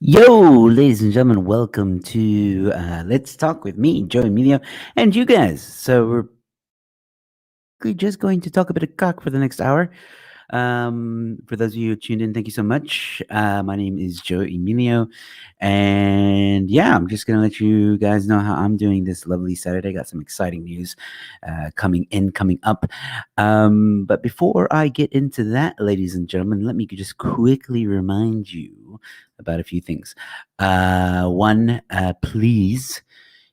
Yo, ladies and gentlemen, welcome to Let's Talk with me, Joe Emilio, and you guys. So we're just going to talk a bit of cock for the next hour. For those of you who tuned in, thank you so much. My name is Joe Emilio, and yeah, I'm just gonna let you guys know how I'm doing this lovely Saturday. Got some exciting news coming up. But before I get into that, ladies and gentlemen, let me just quickly remind you about a few things. One, please.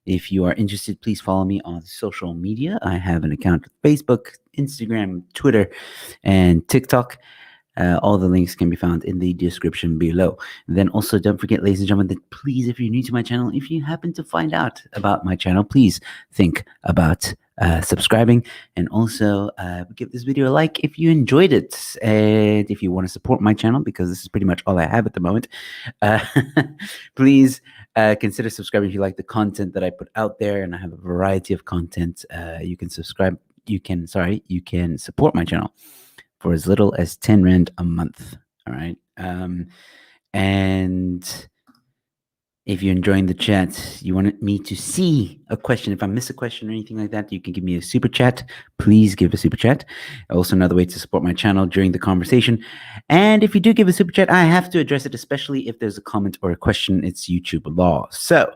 If you are interested, please follow me on social media. I have an account with Facebook, Instagram, Twitter, and TikTok. All the links can be found in the description below. And then also, don't forget, ladies and gentlemen, that please, if you're new to my channel, if you happen to find out about my channel, please think about subscribing, and also give this video a like if you enjoyed it. And if you want to support my channel, because this is pretty much all I have at the moment, uh, please consider subscribing if you like the content that I put out there. And I have a variety of content. You can subscribe. You can support my channel for as little as 10 Rand a month. All right. And if you're enjoying the chat, you want me to see a question. If I miss a question or anything like that, you can give me a super chat. Please give a super chat. Also, another way to support my channel during the conversation. And if you do give a super chat, I have to address it, especially if there's a comment or a question. It's YouTube law. So,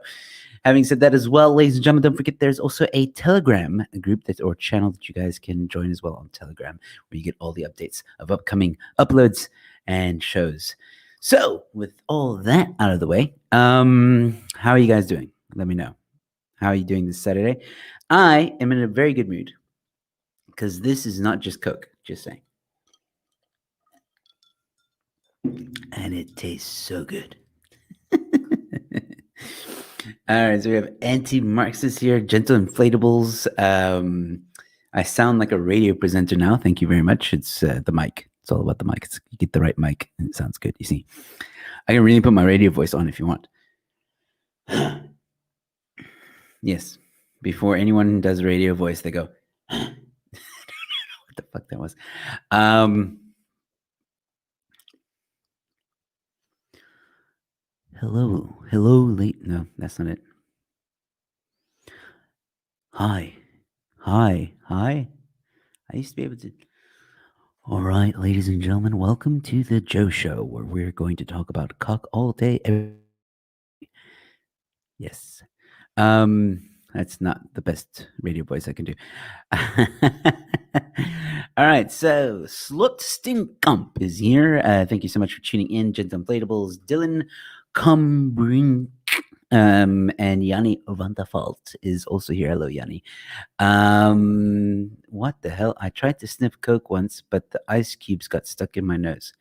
having said that as well, ladies and gentlemen, don't forget there's also a Telegram group or channel that you guys can join as well on Telegram, where you get all the updates of upcoming uploads and shows. So, with all that out of the way, how are you guys doing? Let me know. How are you doing this Saturday? I am in a very good mood because this is not just Coke, just saying. And it tastes so good. All right, so we have anti-Marxists here, gentle inflatables. I sound like a radio presenter now. Thank you very much. It's the mic. It's all about the mic. You get the right mic, and it sounds good. You see, I can really put my radio voice on if you want. Yes, before anyone does a radio voice, they go. What the fuck that was? Hello, late. No, that's not it. Hi. I used to be able to. All right, ladies and gentlemen, welcome to the Joe Show, where we're going to talk about cock all day. Yes. That's not the best radio voice I can do. All right, so Slut Stinkamp is here. Thank you so much for tuning in, Gentle Inflatables, Dylan Cumbring, and Yanni Vantafalt is also here. Hello, Yanni. What the hell? I tried to sniff Coke once, but the ice cubes got stuck in my nose.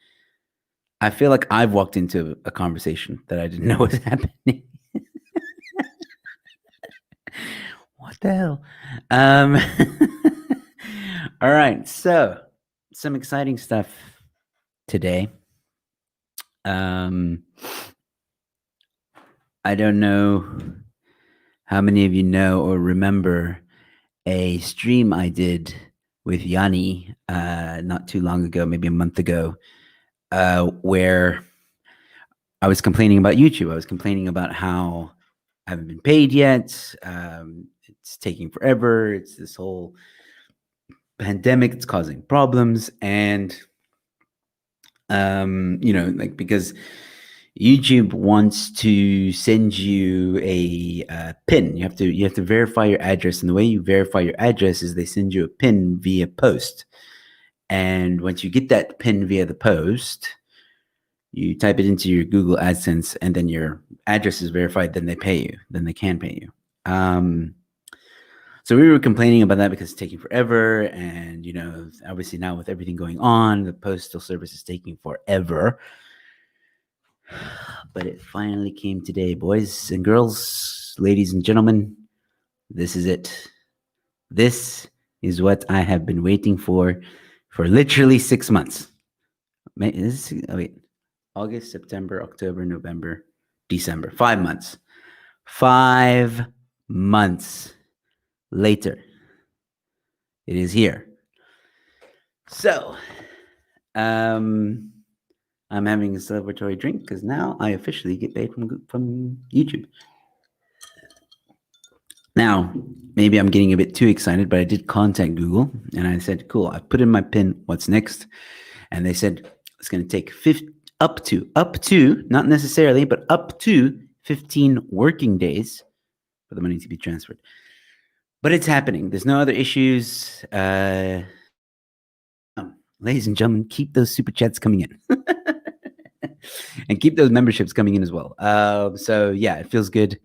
I feel like I've walked into a conversation that I didn't know was happening. What the hell? All right, so some exciting stuff today. I don't know how many of you know or remember a stream I did with Yanni not too long ago, maybe a month ago, where I was complaining about YouTube. I was complaining about how I haven't been paid yet. It's taking forever. It's this whole pandemic. It's causing problems, and because YouTube wants to send you a pin. You have to verify your address, and the way you verify your address is they send you a pin via post. And once you get that pin via the post, you type it into your Google AdSense, and then your address is verified. Then they pay you. Then they can pay you. So we were complaining about that because it's taking forever, and obviously now with everything going on, the postal service is taking forever. But it finally came today, boys and girls, ladies and gentlemen. This is it. This is what I have been waiting for literally 6 months. August, September, October, November, December. 5 months. 5 months later, it is here. So, I'm having a celebratory drink because now I officially get paid from YouTube. Now, maybe I'm getting a bit too excited, but I did contact Google and I said, cool, I put in my PIN, what's next? And they said it's going to take up to, not necessarily, but up to 15 working days for the money to be transferred. But it's happening. There's no other issues. Ladies and gentlemen, keep those super chats coming in. And keep those memberships coming in as well. So yeah, it feels good.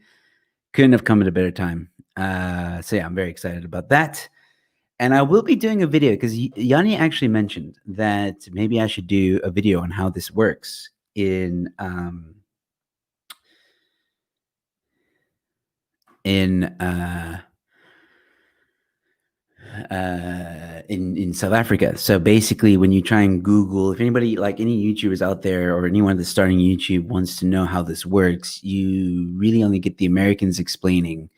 Couldn't have come at a better time. So yeah, I'm very excited about that. And I will be doing a video because Yanni actually mentioned that maybe I should do a video on how this works in South Africa. So basically, when you try and Google, if anybody, like any YouTubers out there or anyone that's starting YouTube wants to know how this works, you really only get the Americans explaining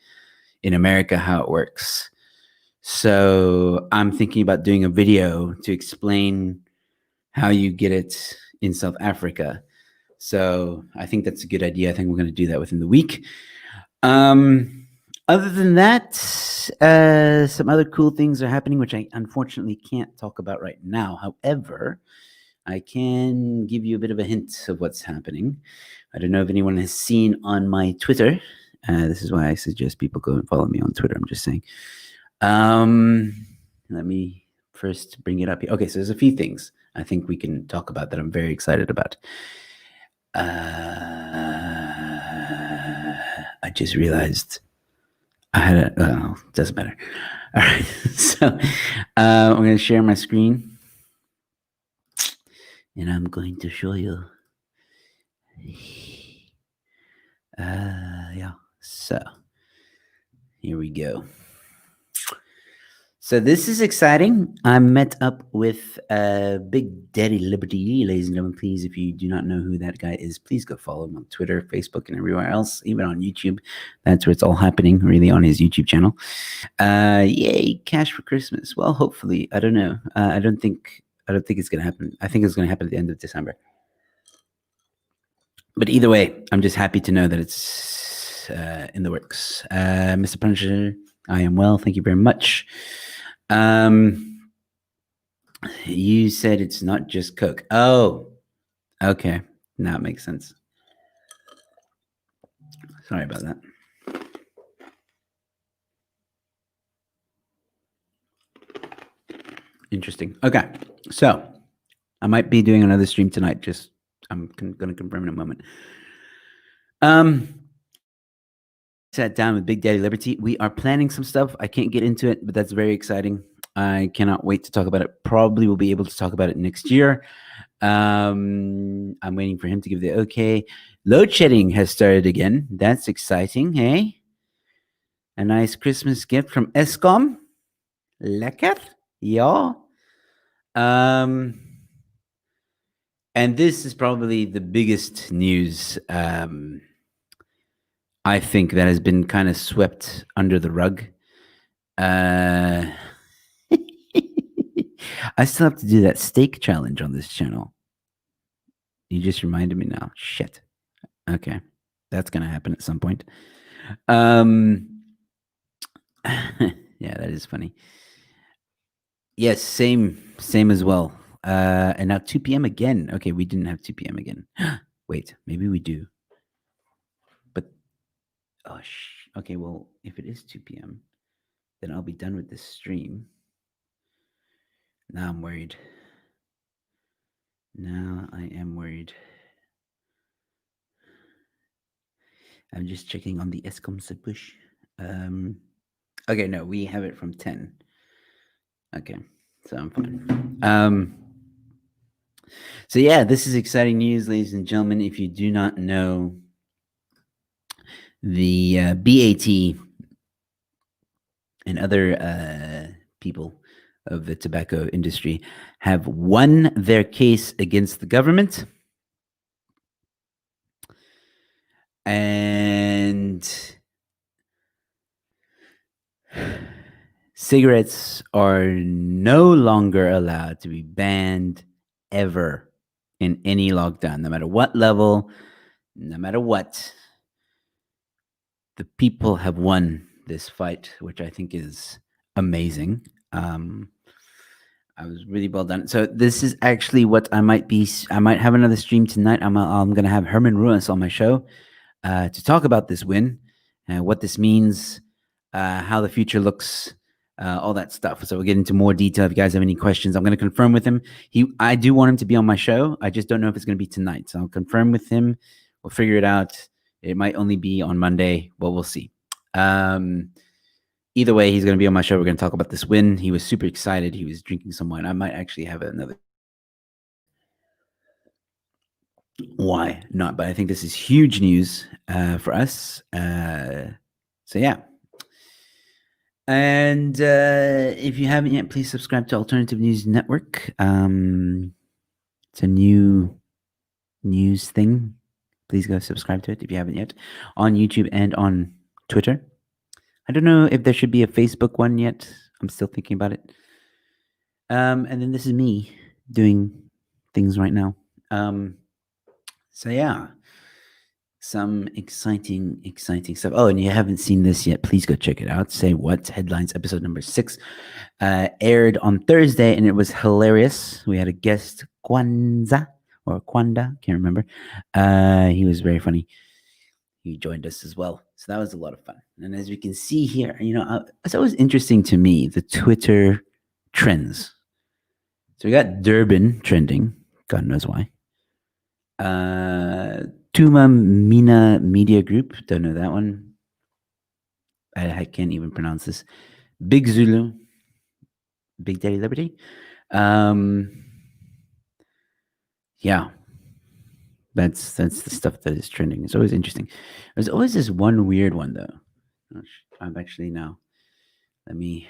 in America how it works. So I'm thinking about doing a video to explain how you get it in South Africa. So I think that's a good idea. I think we're going to do that within the week. Other than that, some other cool things are happening, which I unfortunately can't talk about right now. However, I can give you a bit of a hint of what's happening. I don't know if anyone has seen on my Twitter. This is why I suggest people go and follow me on Twitter. I'm just saying. Let me first bring it up here. Okay, so there's a few things I think we can talk about that I'm very excited about. I just realized I had a. Oh, doesn't matter. All right, so I'm going to share my screen, and I'm going to show you. Yeah. So here we go. So this is exciting. I met up with Big Daddy Liberty, ladies and gentlemen. Please, if you do not know who that guy is, please go follow him on Twitter, Facebook, and everywhere else, even on YouTube. That's where it's all happening, really, on his YouTube channel. Yay, cash for Christmas. Well, hopefully, I don't know. I don't think it's gonna happen. I think it's gonna happen at the end of December. But either way, I'm just happy to know that it's in the works. Mr. Punisher, I am well. Thank you very much. You said it's not just Coke. Oh, okay. Now it makes sense. Sorry about that. Interesting. Okay. So I might be doing another stream tonight. Just I'm going to confirm in a moment. Sat down with Big Daddy Liberty. We are planning some stuff. I can't get into it, but that's very exciting. I cannot wait to talk about it. Probably will be able to talk about it next year. I'm waiting for him to give the okay. Load shedding has started again. That's exciting, hey? A nice Christmas gift from Eskom. Lekker. Ja. And this is probably the biggest news I think that has been kind of swept under the rug. I still have to do that steak challenge on this channel. You just reminded me now. Shit. Okay. That's going to happen at some point. Yeah, that is funny. Yes, same as well. And now 2 p.m. again. Okay, we didn't have 2 p.m. again. Wait, maybe we do. But okay, well, if it is 2 p.m., then I'll be done with this stream. Now I'm worried. Now I am worried. I'm just checking on the Eskom push. Okay, no, we have it from 10. Okay, so I'm fine. So yeah, this is exciting news, ladies and gentlemen. If you do not know, the BAT and other people of the tobacco industry have won their case against the government. And cigarettes are no longer allowed to be banned ever in any lockdown, no matter what level, no matter what. The people have won this fight, which I think is amazing. Um, I was really well done. So this is actually what I might be. I might have another stream tonight. I'm gonna have Herman Ruiz on my show to talk about this win, what this means, how the future looks, all that stuff. So we'll get into more detail. If you guys have any questions, I'm going to confirm with him. I do want him to be on my show. I just don't know if it's going to be tonight. So I'll confirm with him. We'll figure it out. It might only be on Monday, but we'll see. Either way, he's going to be on my show. We're going to talk about this win. He was super excited. He was drinking some wine. I might actually have another. Why not? But I think this is huge news for us. So yeah. And if you haven't yet, please subscribe to Alternative News Network. It's a new news thing. Please go subscribe to it if you haven't yet, on YouTube and on Twitter. I don't know if there should be a Facebook one yet. I'm still thinking about it. And then this is me doing things right now. So yeah, some exciting stuff. Oh, and you haven't seen this yet, please go check it out. Say What? Headlines, episode number 6, aired on Thursday, and it was hilarious. We had a guest, Kwanzaa, or Kwanda, can't remember. He was very funny. He joined us as well. So that was a lot of fun. And as we can see here, it's always interesting to me, the Twitter trends. So we got Durban trending. God knows why. Tuma Mina Media Group. Don't know that one. I can't even pronounce this. Big Zulu. Big Daddy Liberty. Yeah. That's the stuff that is trending. It's always interesting. There's always this one weird one though. I'm actually now. Let me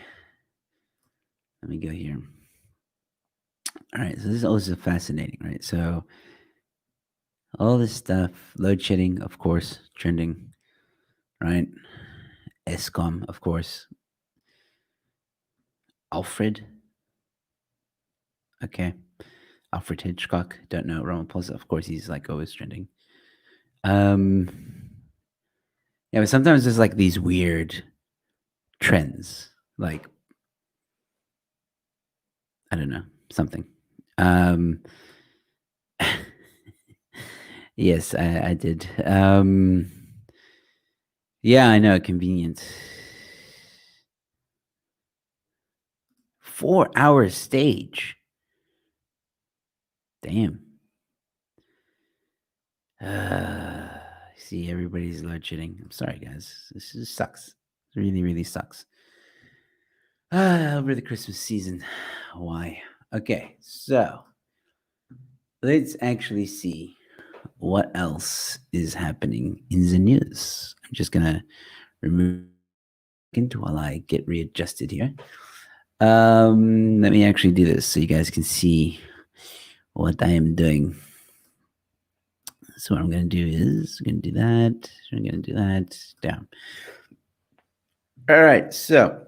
go here. All right, so this is also fascinating, right? So all this stuff, load shedding, of course, trending, right? Escom, of course. Alfred. Okay. Alfred Hitchcock. Don't know. Ramaphosa, of course, he's like always trending. Yeah, but sometimes there's like these weird trends, like I don't know, something. Yes, I did. Yeah, I know, convenient. 4-hour stage. Damn. See, everybody's load shedding. I'm sorry, guys. This just sucks. It really, really sucks. Over the Christmas season. Why? Okay, so let's actually see what else is happening in the news. I'm just gonna remove it while I get readjusted here. Let me actually do this so you guys can see what I am doing. So what I'm gonna do is I'm gonna do that. I'm gonna do that down. All right, so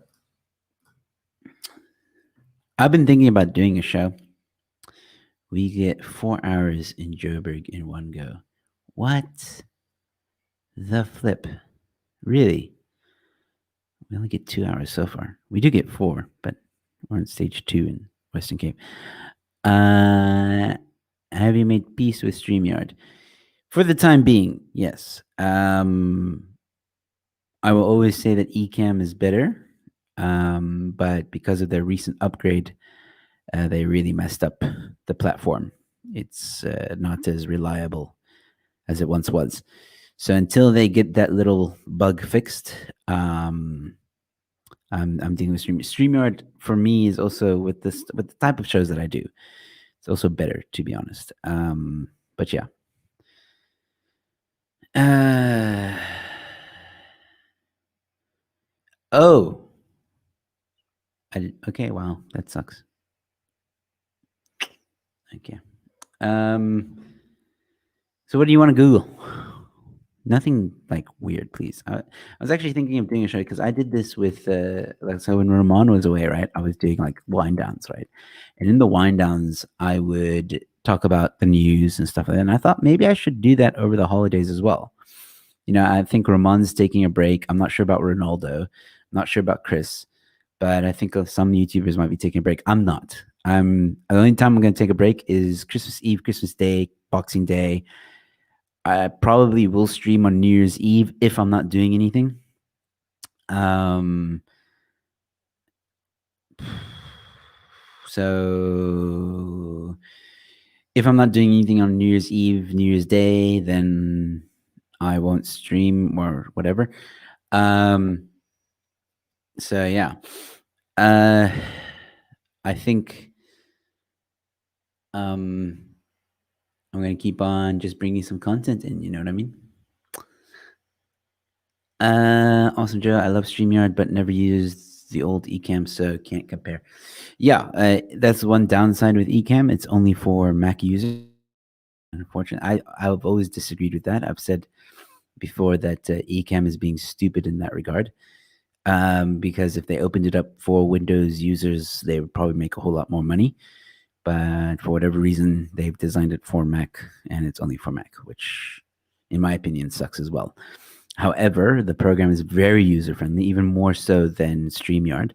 I've been thinking about doing a show. We get 4 hours in Joburg in one go. What the flip? Really? We only get 2 hours so far. We do get 4, but we're on stage 2 in Western Cape. Have you made peace with StreamYard? For the time being, yes. I will always say that Ecamm is better, but because of their recent upgrade, they really messed up the platform. It's not as reliable as it once was. So until they get that little bug fixed, I'm dealing with StreamYard. For me, is also with the type of shows that I do. It's also better, to be honest. But yeah. Oh. Okay, wow, that sucks. Okay. So what do you want to Google? Nothing like weird, please. I was actually thinking of doing a show because I did this with so when Ramon was away, right? I was doing like wind downs, right? And in the wind downs, I would talk about the news and stuff like that. And I thought maybe I should do that over the holidays as well. I think Ramon's taking a break. I'm not sure about Ronaldo. I'm not sure about Chris, but I think some YouTubers might be taking a break. I'm not. I'm the only time I'm going to take a break is Christmas Eve, Christmas Day, Boxing Day. I probably will stream on New Year's Eve if I'm not doing anything. So if I'm not doing anything on New Year's Eve, New Year's Day, then I won't stream or whatever. So yeah, I think I'm gonna keep on just bringing some content in. You know what I mean? Awesome, Joe. I love StreamYard, but never used the old Ecamm, so can't compare. Yeah, that's one downside with Ecamm. It's only for Mac users. Unfortunately, I've always disagreed with that. I've said before that Ecamm is being stupid in that regard. Because if they opened it up for Windows users, they would probably make a whole lot more money. But for whatever reason, they've designed it for Mac, and it's only for Mac, which, in my opinion, sucks as well. However, the program is very user-friendly, even more so than StreamYard.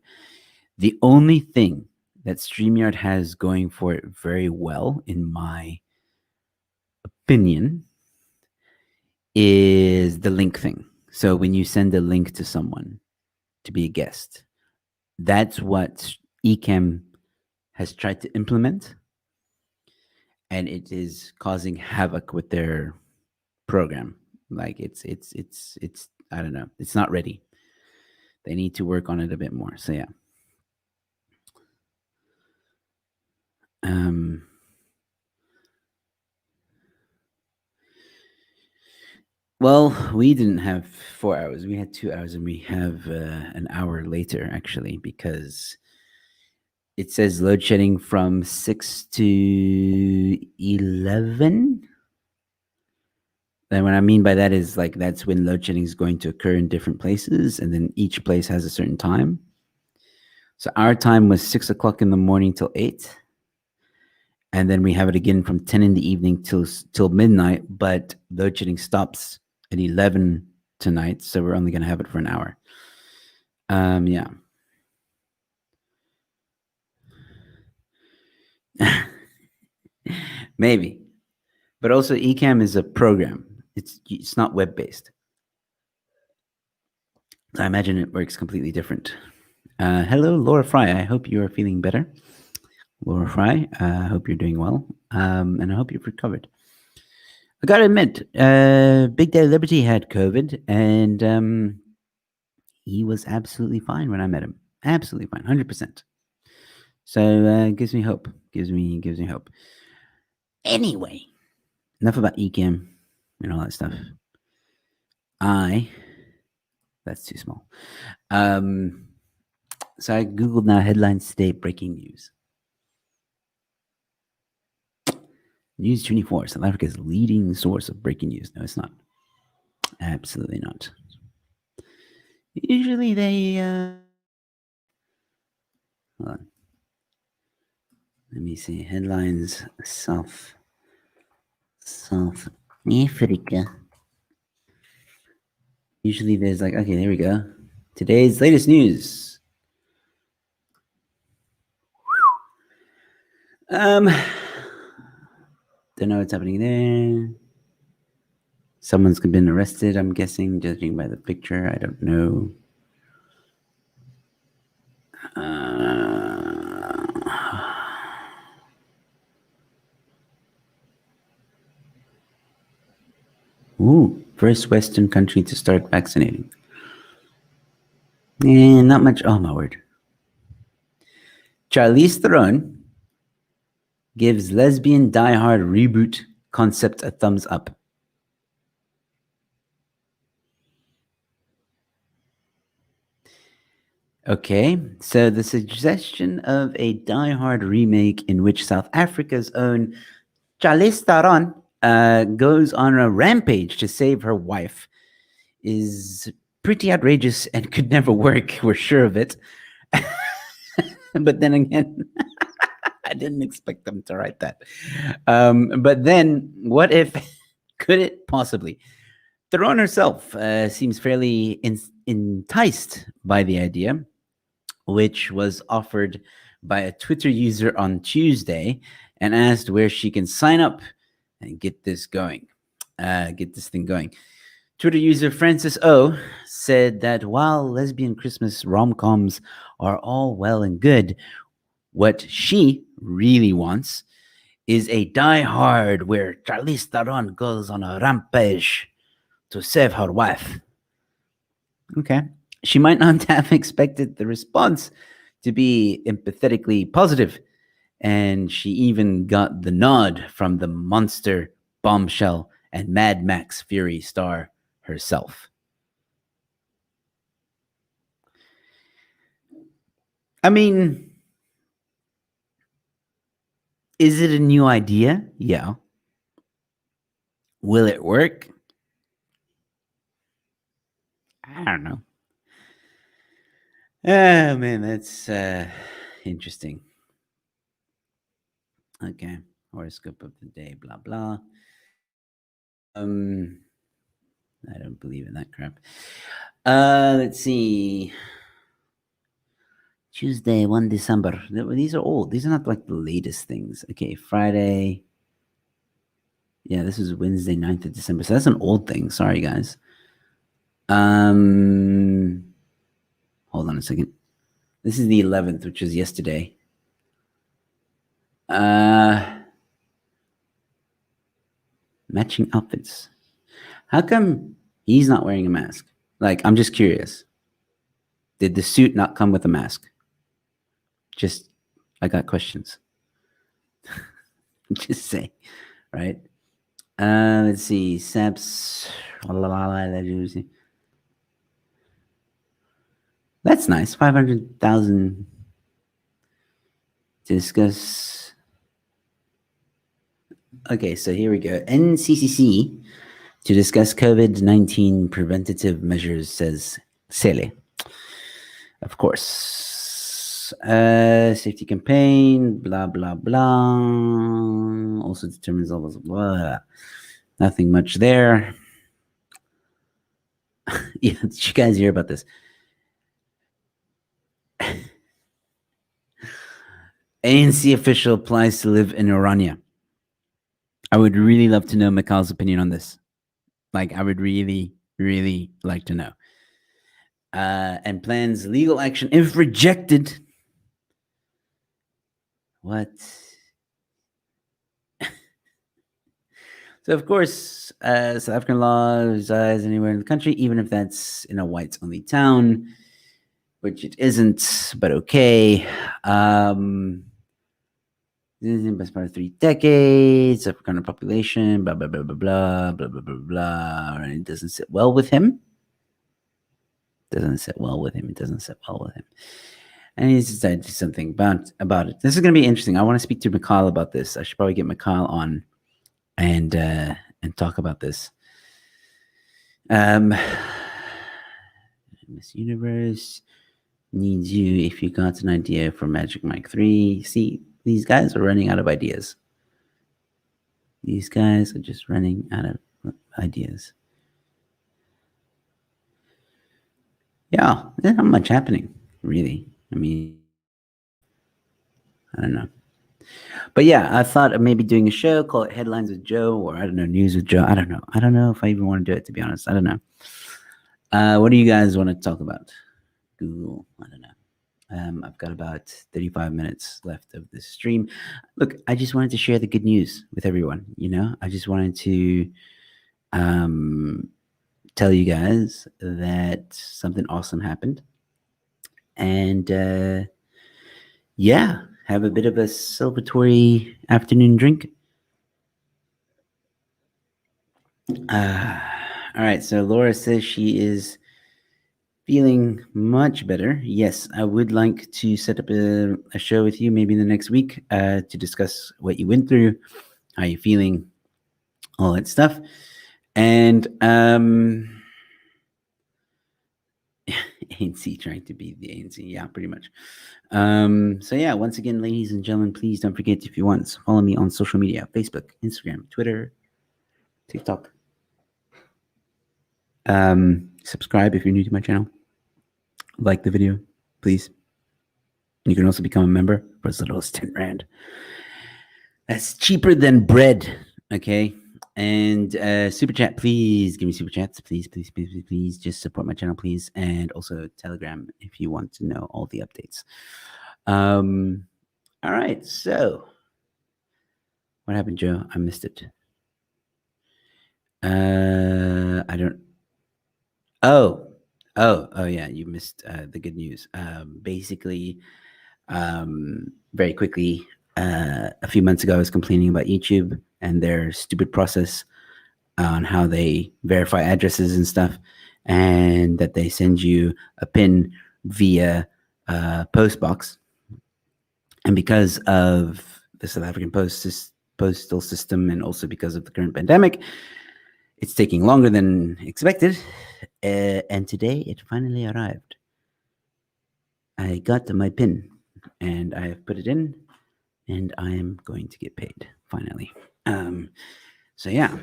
The only thing that StreamYard has going for it very well, in my opinion, is the link thing. So when you send a link to someone to be a guest, that's what Ecamm has tried to implement, and it is causing havoc with their program. Like it's I don't know, it's not ready. They need to work on it a bit more. So yeah. Well, we didn't have 4 hours. We had 2 hours, and we have an hour later actually, because it says load shedding from 6 to 11. And what I mean by that is like that's when load shedding is going to occur in different places, and then each place has a certain time. So our time was 6 o'clock in the morning till 8, and then we have it again from 10 in the evening till midnight. But load shedding stops at 11 tonight, so we're only going to have it for an hour. Yeah. Maybe, but also Ecamm is a program. It's not web based. I imagine it works completely different. Hello, Laura Fry. I hope you are feeling better. Laura Fry, I hope you're doing well, and I hope you've recovered. I gotta admit, Big Daddy Liberty had COVID, and he was absolutely fine when I met him. Absolutely fine, 100%. So it gives me hope. Gives me hope. Anyway, enough about Ecamm and all that stuff. That's too small. So I googled now headlines today, breaking news. News 24, South Africa's leading source of breaking news. No, it's not. Absolutely not. Usually they hold on. Let me see. Headlines South Africa. Usually there's like, okay, there we go. Today's latest news. Don't know what's happening there. Someone's been arrested, I'm guessing, judging by the picture. I don't know. Ooh, first Western country to start vaccinating. Not much. Oh, my word. Charlize Theron gives lesbian Die Hard reboot concept a thumbs up. Okay, so the suggestion of a Die Hard remake in which South Africa's own Charlize Theron goes on a rampage to save her wife is pretty outrageous and could never work. We're sure of it. But then again, didn't expect them to write that. But then, what if, could it possibly? Theron herself seems fairly enticed by the idea, which was offered by a Twitter user on Tuesday, and asked where she can sign up and get this going, get this thing going. Twitter user Francis O said that while lesbian Christmas rom coms are all well and good, what she really wants is a Die Hard where Charlize Theron goes on a rampage to save her wife. Okay. She might not have expected the response to be empathetically positive, and she even got the nod from the monster, bombshell, and Mad Max Fury star herself. I mean, is it a new idea? Yeah. Will it work? I don't know. Oh man, that's interesting. Okay, horoscope of the day, blah blah. Um, I don't believe in that crap. Let's see. Tuesday, 1 December. These are old. These are not like the latest things. Okay, Friday. Yeah, this is Wednesday, 9th of December. So that's an old thing. Sorry, guys. Hold on a second. This is the 11th, which was yesterday. Matching outfits. How come he's not wearing a mask? Like, I'm just curious. Did the suit not come with a mask? Just, I got questions. Just say, right? Let's see. Saps. That's nice. 500,000 to discuss. Okay, so here we go. NCCC to discuss COVID-19 preventative measures, says Sele. Of course. Safety campaign, blah, blah, blah. Also determines levels of blah. Nothing much there. Yeah, did you guys hear about this? ANC official applies to live in Orania. I would really love to know Mikal's opinion on this. Like, I would really, really like to know. And plans legal action if rejected. What? So, of course, South African law resides anywhere in the country, even if that's in a whites only town, which it isn't, but okay. Best part of 3 decades, African population, blah, blah, blah, blah, blah, blah, blah, blah, blah. And it doesn't sit well with him. Doesn't sit well with him. It doesn't sit well with him. And he's decided to do something about it. This is going to be interesting. I want to speak to Mikhail about this. I should probably get Mikhail on and talk about this. Miss Universe needs you if you got an idea for Magic Mike 3. See, these guys are running out of ideas. These guys are just running out of ideas. Yeah, there's not much happening, really. I mean, I don't know. But yeah, I thought of maybe doing a show, call it Headlines with Joe, or I don't know, News with Joe. I don't know. I don't know if I even want to do it, to be honest. I don't know. What do you guys want to talk about? Google, I don't know. I've got about 35 minutes left of this stream. Look, I just wanted to share the good news with everyone. You know, I just wanted to tell you guys that something awesome happened. And yeah, have a bit of a celebratory afternoon drink. All right, so Laura says she is feeling much better. Yes, I would like to set up a show with you maybe in the next week to discuss what you went through, how you're feeling, all that stuff. And ANC trying to be the ANC. Yeah, pretty much. So yeah, once again, ladies and gentlemen, please don't forget, if you want, follow me on social media: Facebook, Instagram, Twitter, TikTok. Subscribe if you're new to my channel. Like the video, please. You can also become a member for as little as 10 Rand. That's cheaper than bread. Okay. And super chat, please give me super chats. Please, please, please, please, please. Just support my channel, please. And also Telegram if you want to know all the updates. All right. So what happened, Joe? I missed it. I don't. Oh, yeah. You missed the good news. Basically, very quickly, a few months ago, I was complaining about YouTube and their stupid process on how they verify addresses and stuff, and that they send you a PIN via post box. And because of the South African postal system, and also because of the current pandemic, it's taking longer than expected. And today it finally arrived. I got my PIN and I have put it in, and I am going to get paid finally. So yeah,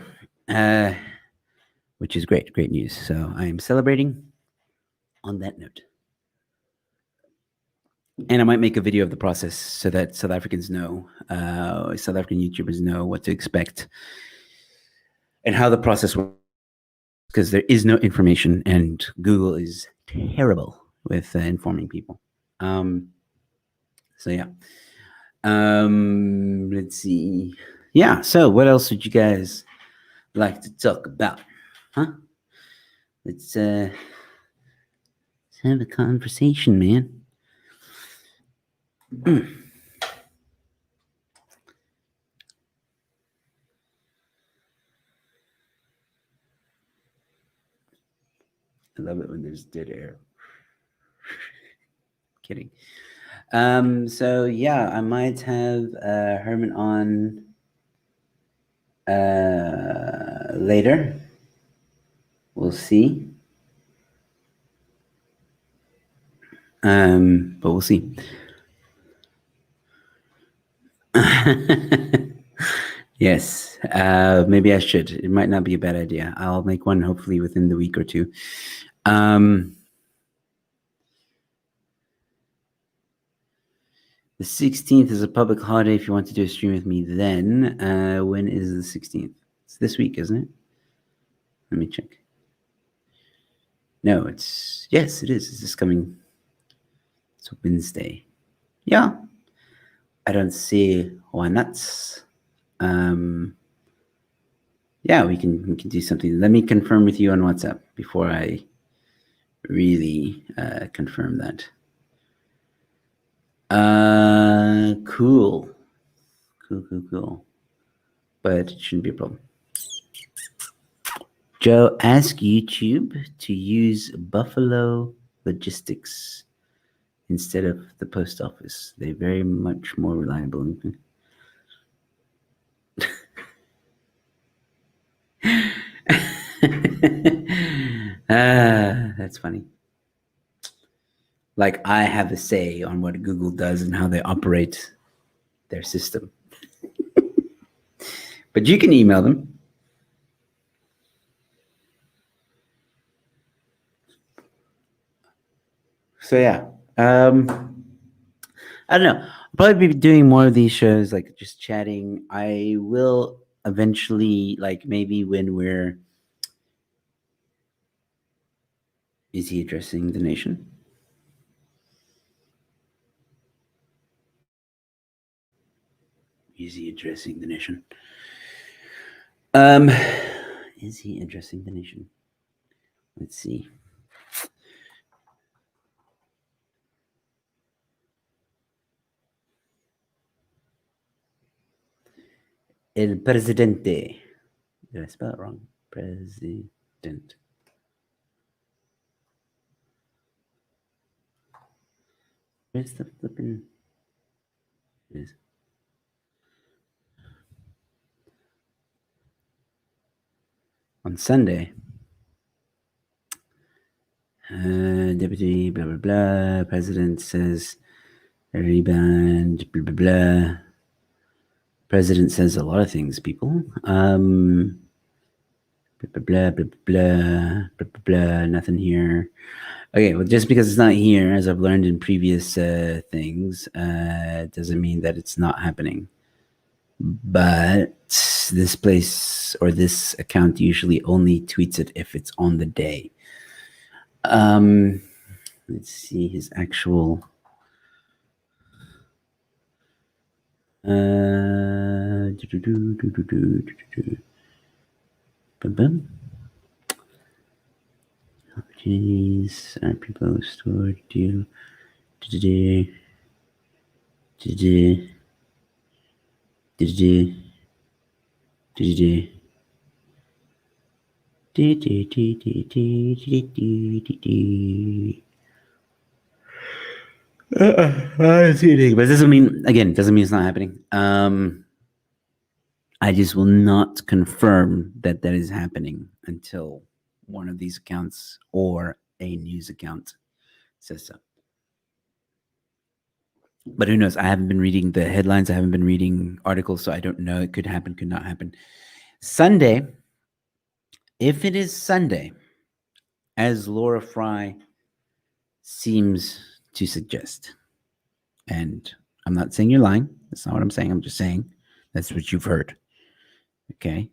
which is great news. So I am celebrating on that note. And I might make a video of the process so that South Africans know, South African YouTubers know what to expect and how the process works, because there is no information and Google is terrible with informing people. So yeah. Let's see. Yeah, so what else would you guys like to talk about? Huh? Let's have a conversation, man. I love it when there's dead air. Kidding. So yeah, I might have Herman on later. We'll see. But we'll see. Yes, maybe I should. It might not be a bad idea. I'll make one hopefully within the week or two. The 16th is a public holiday if you want to do a stream with me then. When is the 16th? It's this week, isn't it? Let me check. No, yes, it is. It's this coming. It's Wednesday. Yeah. I don't see why not. Yeah, we can do something. Let me confirm with you on WhatsApp before I really confirm that. Cool. But it shouldn't be a problem. Joe, ask YouTube to use Buffalo Logistics instead of the post office. They're very much more reliable. That's funny. Like, I have a say on what Google does and how they operate their system. But you can email them. So yeah, I don't know. I'll probably be doing more of these shows, like just chatting. I will eventually, like maybe when we're. Is he addressing the nation? Is he addressing the nation? Is he addressing the nation? Let's see. El Presidente. Did I spell it wrong? President. Where's the flipping? It is. On Sunday. Deputy, blah, blah, blah. President says rebound, blah, blah, blah. President says a lot of things, people. Blah, blah, blah, blah, blah, blah, blah, blah. Nothing here. Okay, well, just because it's not here, as I've learned in previous things, doesn't mean that it's not happening. But this place or this account usually only tweets it if it's on the day. Let's see his actual. Opportunities are people stored deal. But it doesn't mean, again, it doesn't mean it's not happening. I just will not confirm that that is happening until one of these accounts or a news account says so. But who knows? I haven't been reading the headlines. I haven't been reading articles, so I don't know. It could happen, could not happen. Sunday, if it is Sunday, as Laura Fry seems to suggest, and I'm not saying you're lying. That's not what I'm saying. I'm just saying that's what you've heard. Okay.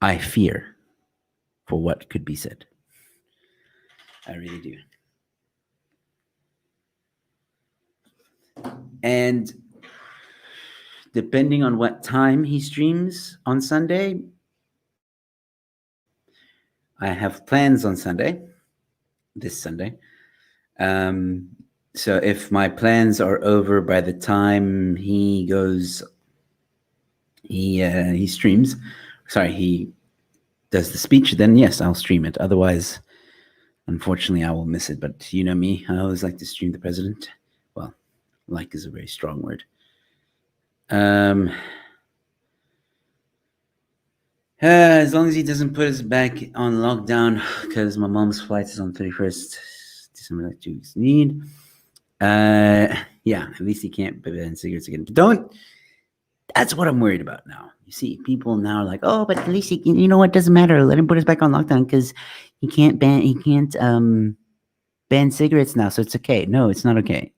I fear for what could be said. I really do. And depending on what time he streams on Sunday, I have plans on Sunday, this Sunday. So if my plans are over by the time he goes, he streams, sorry, he does the speech, then yes, I'll stream it. Otherwise, unfortunately, I will miss it. But you know me, I always like to stream the president. Well, like is a very strong word. As long as he doesn't put us back on lockdown, because my mom's flight is on 31st December, like 2 weeks need. Yeah, at least he can't ban cigarettes again. Don't. That's what I'm worried about now. You see, people now are like, oh, but at least he can, you know what, doesn't matter. Let him put us back on lockdown because he can't ban cigarettes now, so it's okay. No, it's not okay.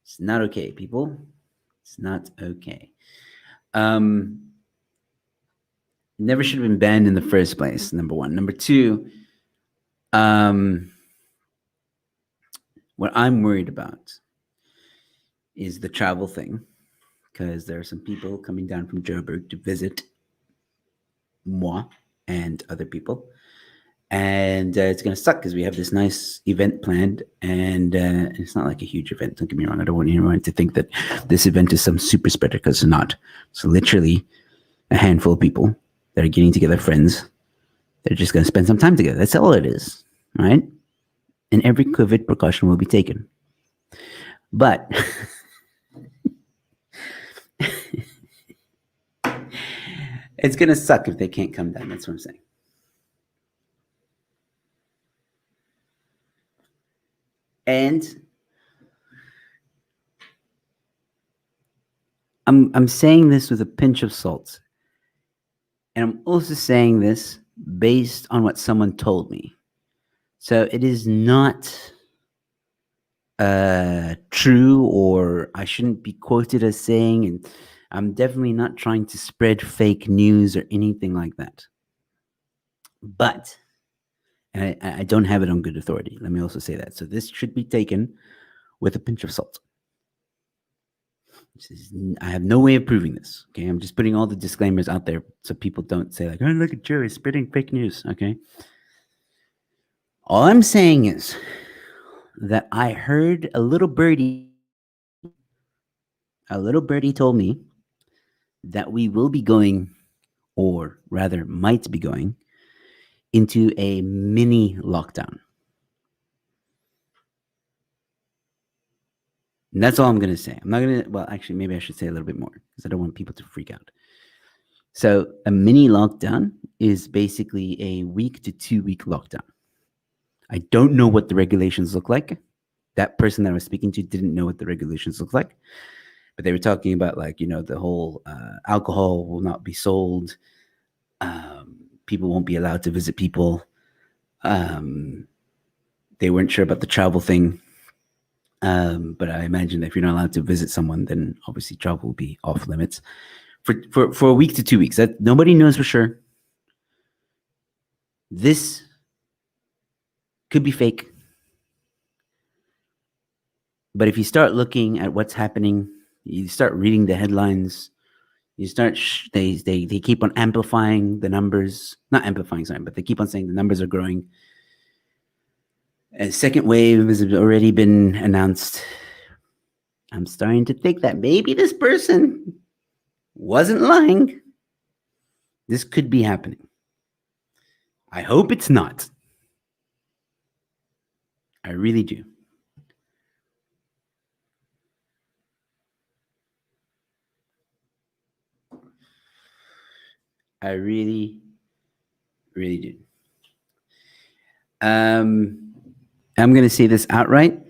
It's not okay, people. It's not okay. Never should have been banned in the first place, number one. Number two, what I'm worried about is the travel thing, because there are some people coming down from Joburg to visit moi and other people. And it's going to suck because we have this nice event planned, and it's not like a huge event. Don't get me wrong. I don't want anyone to think that this event is some super spreader, because it's not. It's literally a handful of people that are getting together, friends. They're just going to spend some time together. That's all it is, right? And every COVID precaution will be taken. But it's going to suck if they can't come down. That's what I'm saying. And I'm saying this with a pinch of salt. And I'm also saying this based on what someone told me. So it is not true, or I shouldn't be quoted as saying, and I'm definitely not trying to spread fake news or anything like that. But I don't have it on good authority. Let me also say that. So this should be taken with a pinch of salt. I have no way of proving this. Okay, I'm just putting all the disclaimers out there so people don't say like, "Oh, look at Joe, he's spreading fake news." Okay. All I'm saying is that I heard a little birdie told me that we will be going, or rather might be going, into a mini lockdown. And that's all I'm going to say. I'm not going to, well, actually, maybe I should say a little bit more because I don't want people to freak out. So a mini lockdown is basically a week to 2 week lockdown. I don't know what the regulations look like. That person that I was speaking to didn't know what the regulations look like, but they were talking about, like, the whole alcohol will not be sold. People won't be allowed to visit people. They weren't sure about the travel thing. But I imagine if you're not allowed to visit someone, then obviously travel will be off limits for a week to 2 weeks. That nobody knows for sure. This could be fake. But if you start looking at what's happening, you start reading the headlines, you start they keep on amplifying the numbers, not amplifying, sorry, but they keep on saying the numbers are growing. A second wave has already been announced. I'm starting to think that maybe this person wasn't lying. This could be happening. I hope it's not. I really do. I really, really do. I'm going to say this outright.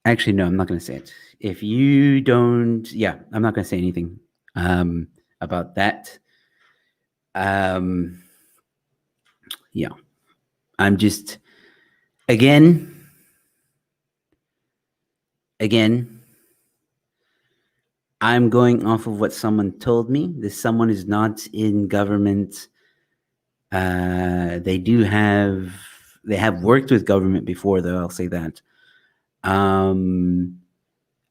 Actually, no, I'm not going to say it. If you don't, yeah, I'm not going to say anything about that. Yeah, I'm just, again, I'm going off of what someone told me. This someone is not in government. They have worked with government before, though, I'll say that.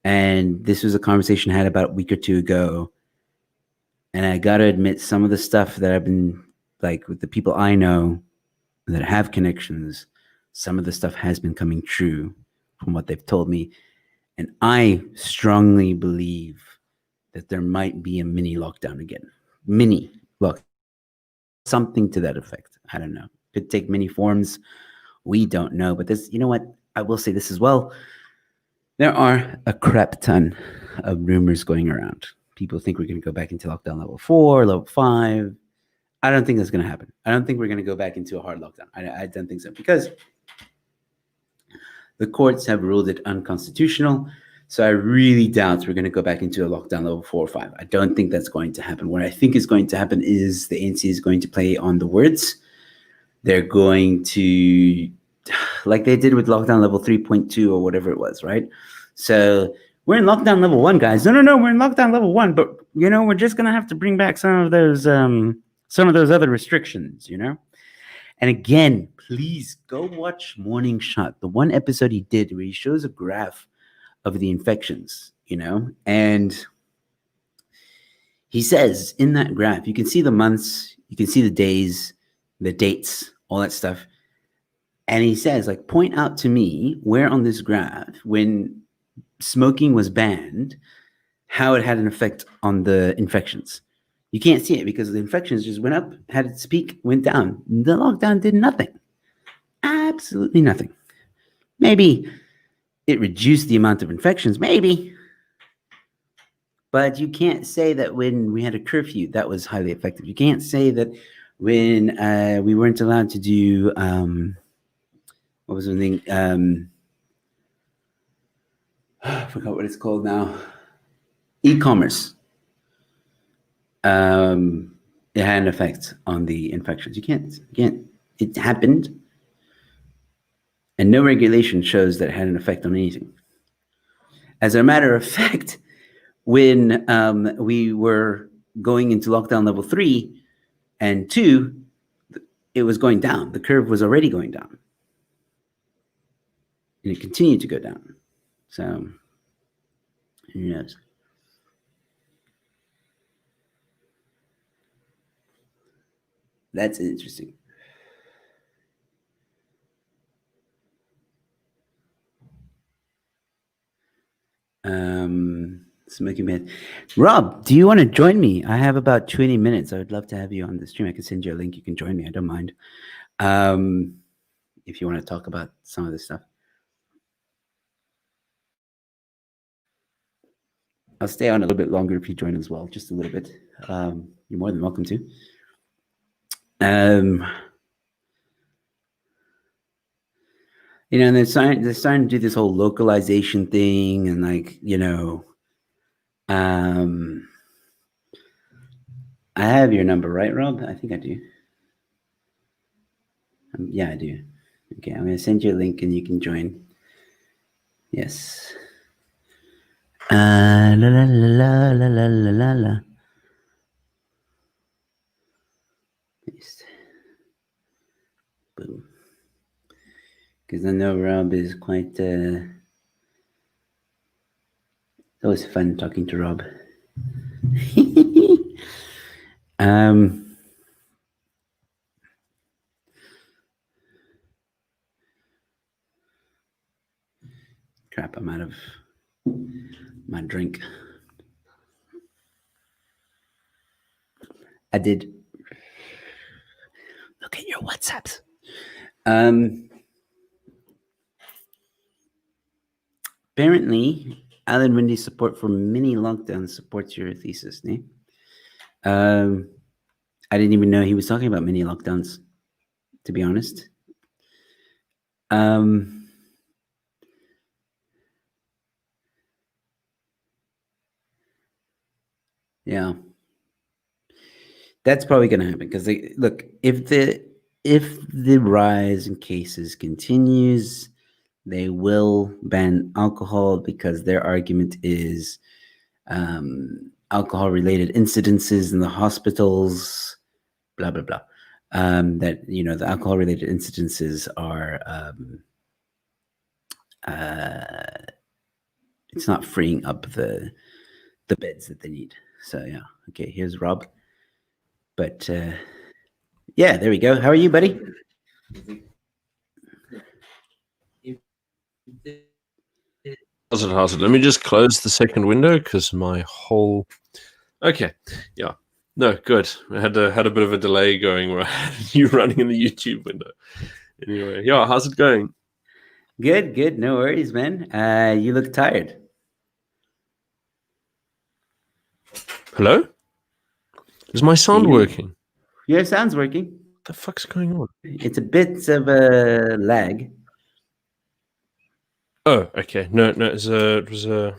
And this was a conversation I had about a week or two ago. And I got to admit, some of the stuff that I've been, like, with the people I know that have connections, some of the stuff has been coming true from what they've told me. And I strongly believe that there might be a mini lockdown again. Mini lockdown. Something to that effect. I don't know. Could take many forms. We don't know. But this, you know what? I will say this as well. There are a crap ton of rumors going around. People think we're going to go back into lockdown level 4, level 5. I don't think that's going to happen. I don't think we're going to go back into a hard lockdown. I don't think so, because the courts have ruled it unconstitutional. So I really doubt we're going to go back into a lockdown level 4 or 5. I don't think that's going to happen. What I think is going to happen is the ANC is going to play on the words. They're going to, like they did with lockdown level 3.2 or whatever it was, right? So we're in lockdown level 1, guys. No, we're in lockdown level 1, but we're just going to have to bring back some of those other restrictions, And again, please go watch Morning Shot, the one episode he did where he shows a graph of the infections, and he says in that graph, you can see the months, you can see the days, the dates, all that stuff. And he says, like, point out to me where on this graph, when smoking was banned, how it had an effect on the infections. You can't see it because the infections just went up, had its peak, went down. The lockdown did nothing. Absolutely nothing. Maybe it reduced the amount of infections, maybe. But you can't say that when we had a curfew, that was highly effective. You can't say that when we weren't allowed to do, what was the thing? I forgot what it's called now. E-commerce. It had an effect on the infections. You can't. It happened, and no regulation shows that it had an effect on anything. As a matter of fact, when we were going into lockdown level 3 and 2, it was going down. The curve was already going down, and it continued to go down. So, who knows? That's interesting. Smoking ban. Rob, do you want to join me? I have about 20 minutes. I would love to have you on the stream. I can send you a link. You can join me. I don't mind. If you want to talk about some of this stuff. I'll stay on a little bit longer if you join as well, just a little bit. You're more than welcome to. And they're starting to do this whole localization thing, and I have your number, right, Rob? I think I do. Yeah, I do. Okay, I'm gonna send you a link and you can join. Yes. La la la la la la la la. Boom. Because I know Rob is quite. It's always fun talking to Rob. Crap! I'm out of my drink. I did. Look at your WhatsApps. Apparently, Alan Windy's support for mini lockdowns supports your thesis, ne? I didn't even know he was talking about mini lockdowns, to be honest. Yeah. That's probably going to happen because look, if the rise in cases continues, they will ban alcohol because their argument is alcohol-related incidences in the hospitals, blah blah blah. That the alcohol-related incidences are it's not freeing up the beds that they need. So yeah, okay. Here's Rob. But yeah, there we go. How are you, buddy? How's it? Let me just close the second window because my whole. Okay, yeah, no, good. I had a bit of a delay going where I had you running in the YouTube window. Anyway, yeah, how's it going? Good. No worries, man. You look tired. Hello? Is my sound working? Your sound's working. What the fuck's going on? It's a bit of a lag. Oh, okay. No, it was a.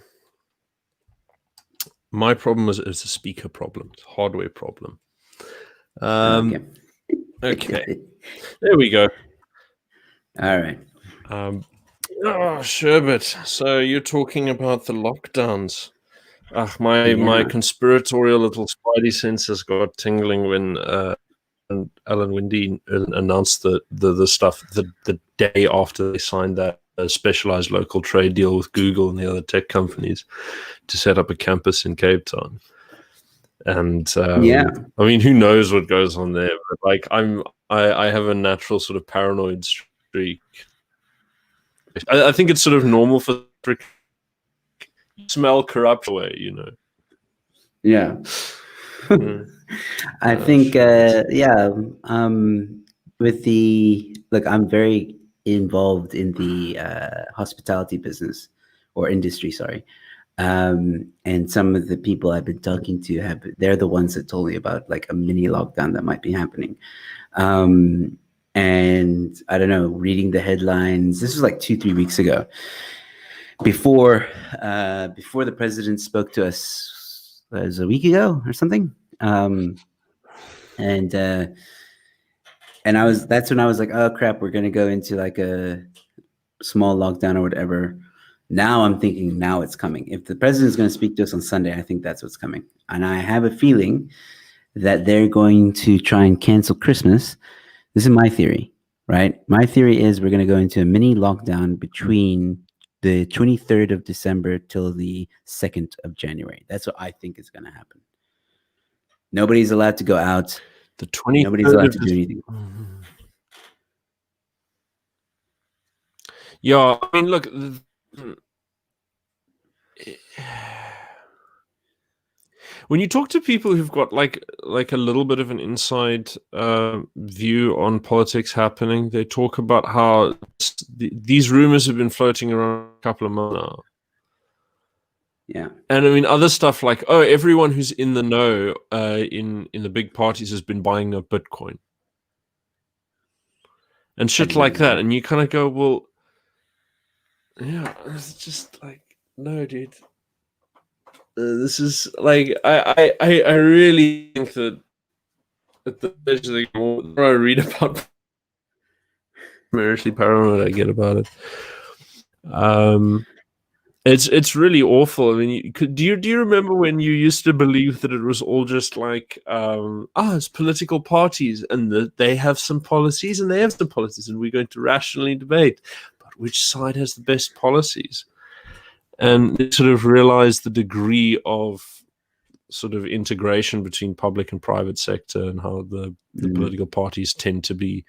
My problem was a speaker problem, it's a hardware problem. Okay. There we go. All right. Sherbet. So you're talking about the lockdowns. My conspiratorial little spidey senses got tingling when Alan Windy announced the stuff the day after they signed that specialized local trade deal with Google and the other tech companies to set up a campus in Cape Town. And I mean, who knows what goes on there? But like, I have a natural sort of paranoid streak. I think it's sort of normal for smell corruption away, Yeah. I think with the look, I'm very involved in the hospitality business or industry, sorry. And some of the people I've been talking to they're the ones that told me about like a mini lockdown that might be happening. And I don't know, reading the headlines, this was like 2-3 weeks ago, before the president spoke to us, it was a week ago or something. And that's when I was like, oh crap, we're gonna go into like a small lockdown or whatever. Now I'm thinking, now it's coming. If the president is going to speak to us on Sunday, I think that's what's coming. And I have a feeling that they're going to try and cancel Christmas. This is my theory, right? My theory is we're going to go into a mini lockdown between the 23rd of December till the 2nd of January. That's what I think is going to happen. Nobody's allowed to go out. The 23rd. Nobody's allowed to do anything. Yeah, I mean, look. When you talk to people who've got like a little bit of an inside view on politics happening, they talk about how these rumors have been floating around a couple of months now. Yeah. And I mean, other stuff like, oh, everyone who's in the know in the big parties has been buying up Bitcoin and shit like that. And you kind of go, well, yeah, it's just like, no, dude. This is like, I really think that at the more I read about seriously paranoid I get about it. It's really awful. I mean, do you remember when you used to believe that it was all just like, it's political parties and that they have some policies and they have some policies and we're going to rationally debate, but which side has the best policies? And they sort of realize the degree of sort of integration between public and private sector and how the political parties tend to be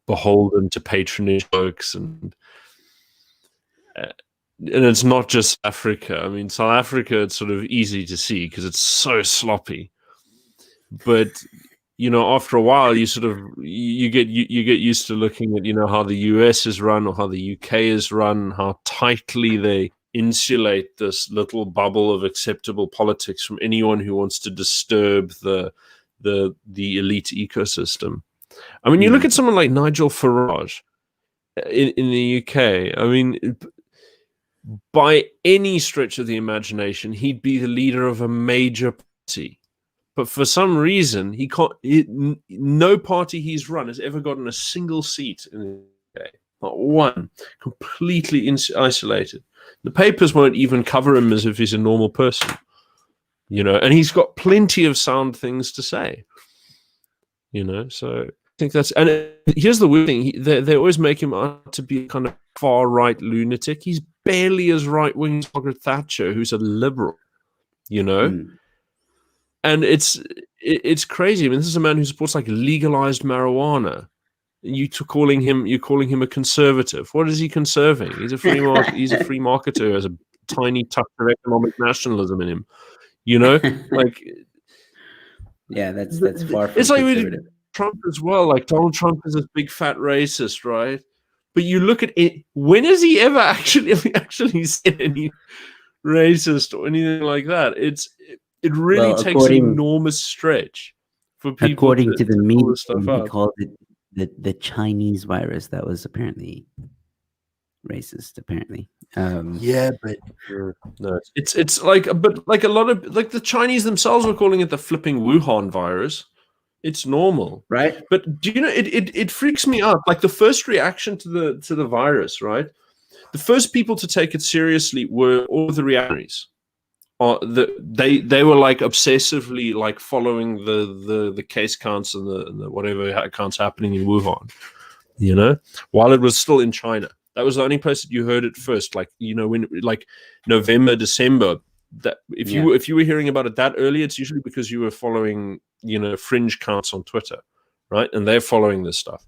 beholden to patronage folks and it's not just Africa. I mean, South Africa, it's sort of easy to see because it's so sloppy. But after a while, you sort of you get used to looking at how the US is run or how the UK is run, how tightly they insulate this little bubble of acceptable politics from anyone who wants to disturb the elite ecosystem. I mean, you look at someone like Nigel Farage in the UK. I mean, by any stretch of the imagination, he'd be the leader of a major party. But for some reason, he can't. No party he's run has ever gotten a single seat in the UK. Not one. Completely isolated. The papers won't even cover him as if he's a normal person. And he's got plenty of sound things to say. So I think that's. And here's the weird thing: they always make him out to be kind of far right lunatic. He's barely as right wing as Margaret Thatcher, who's a liberal. And it's crazy. I mean, this is a man who supports like legalized marijuana. You're calling him a conservative. What is he conserving? He's a free he's a free marketer who has a tiny touch of economic nationalism in him. Like yeah, that's far from it's like conservative. with Trump as well. Like Donald Trump is a big fat racist, right? But you look at it. When has he ever actually said any racist or anything like that? It really takes an enormous stretch for people. According to the media, he up. called it the Chinese virus. That was apparently racist. Apparently, yeah, but no, it's like, but like a lot of like the Chinese themselves were calling it the flipping Wuhan virus. It's normal, right? But do you know it freaks me out? Like the first reaction to the virus, right? The first people to take it seriously were all the reactionaries. They were like obsessively like following the case counts and the whatever counts happening in Wuhan, while it was still in China. That was the only place that you heard it first. Like when like November, December. That if you were hearing about it that early, it's usually because you were following fringe counts on Twitter, right? And they're following this stuff.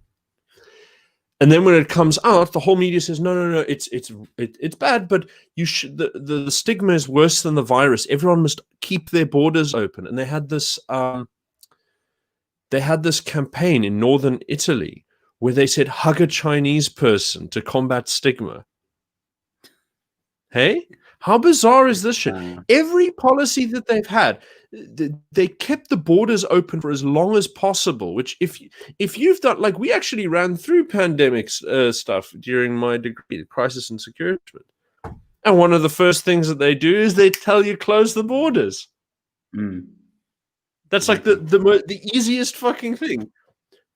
And then when it comes out, the whole media says, no, it's bad, but you should. The stigma is worse than the virus. Everyone must keep their borders open. And they had this campaign in northern Italy where they said, hug a Chinese person to combat stigma. Hey, how bizarre is this shit? Every policy that they've had, they kept the borders open for as long as possible, which if you've done, like we actually ran through pandemic stuff during my degree, crisis and security. And one of the first things that they do is they tell you close the borders. That's like the easiest fucking thing.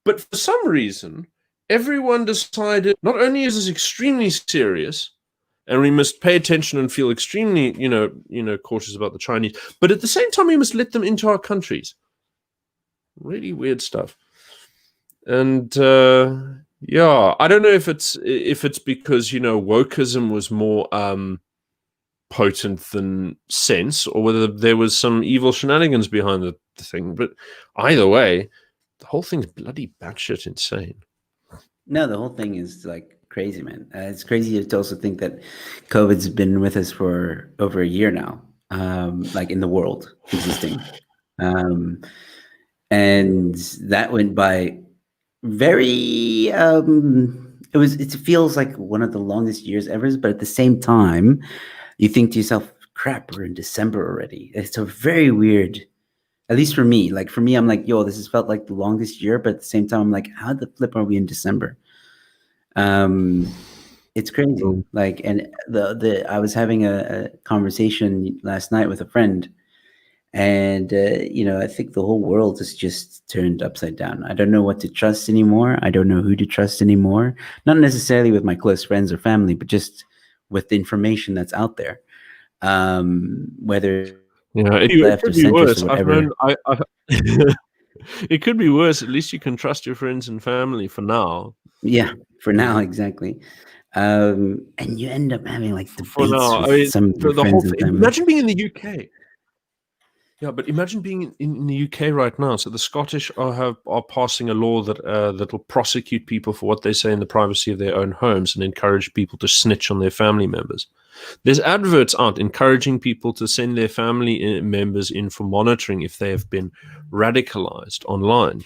But for some reason, everyone decided not only is this extremely serious, and we must pay attention and feel extremely, cautious about the Chinese. But at the same time, we must let them into our countries. Really weird stuff. And I don't know if it's because wokeism was more potent than sense, or whether there was some evil shenanigans behind the thing. But either way, the whole thing's bloody batshit insane. No, the whole thing is like crazy, man. It's crazy to also think that COVID's been with us for over a year now, like in the world existing. And that went by very, it feels like one of the longest years ever, but at the same time, you think to yourself, crap, we're in December already. It's a very weird, at least for me. Like for me, I'm like, yo, this has felt like the longest year, but at the same time, I'm like, how the flip are we in December? It's crazy. Like, and I was having a conversation last night with a friend, and I think the whole world is just turned upside down. I don't know what to trust anymore. I don't know who to trust anymore. Not necessarily with my close friends or family, but just with the information that's out there. Whether it could be worse. Or whatever. It could be worse. At least you can trust your friends and family for now. Yeah, for now, exactly. And you end up having like debates for now. with I mean, some of your friends and family. Imagine being in the UK. Yeah, but imagine being in the UK right now. So the Scottish are passing a law that will prosecute people for what they say in the privacy of their own homes and encourage people to snitch on their family members. There's adverts out encouraging people to send their family members in for monitoring if they have been radicalized online.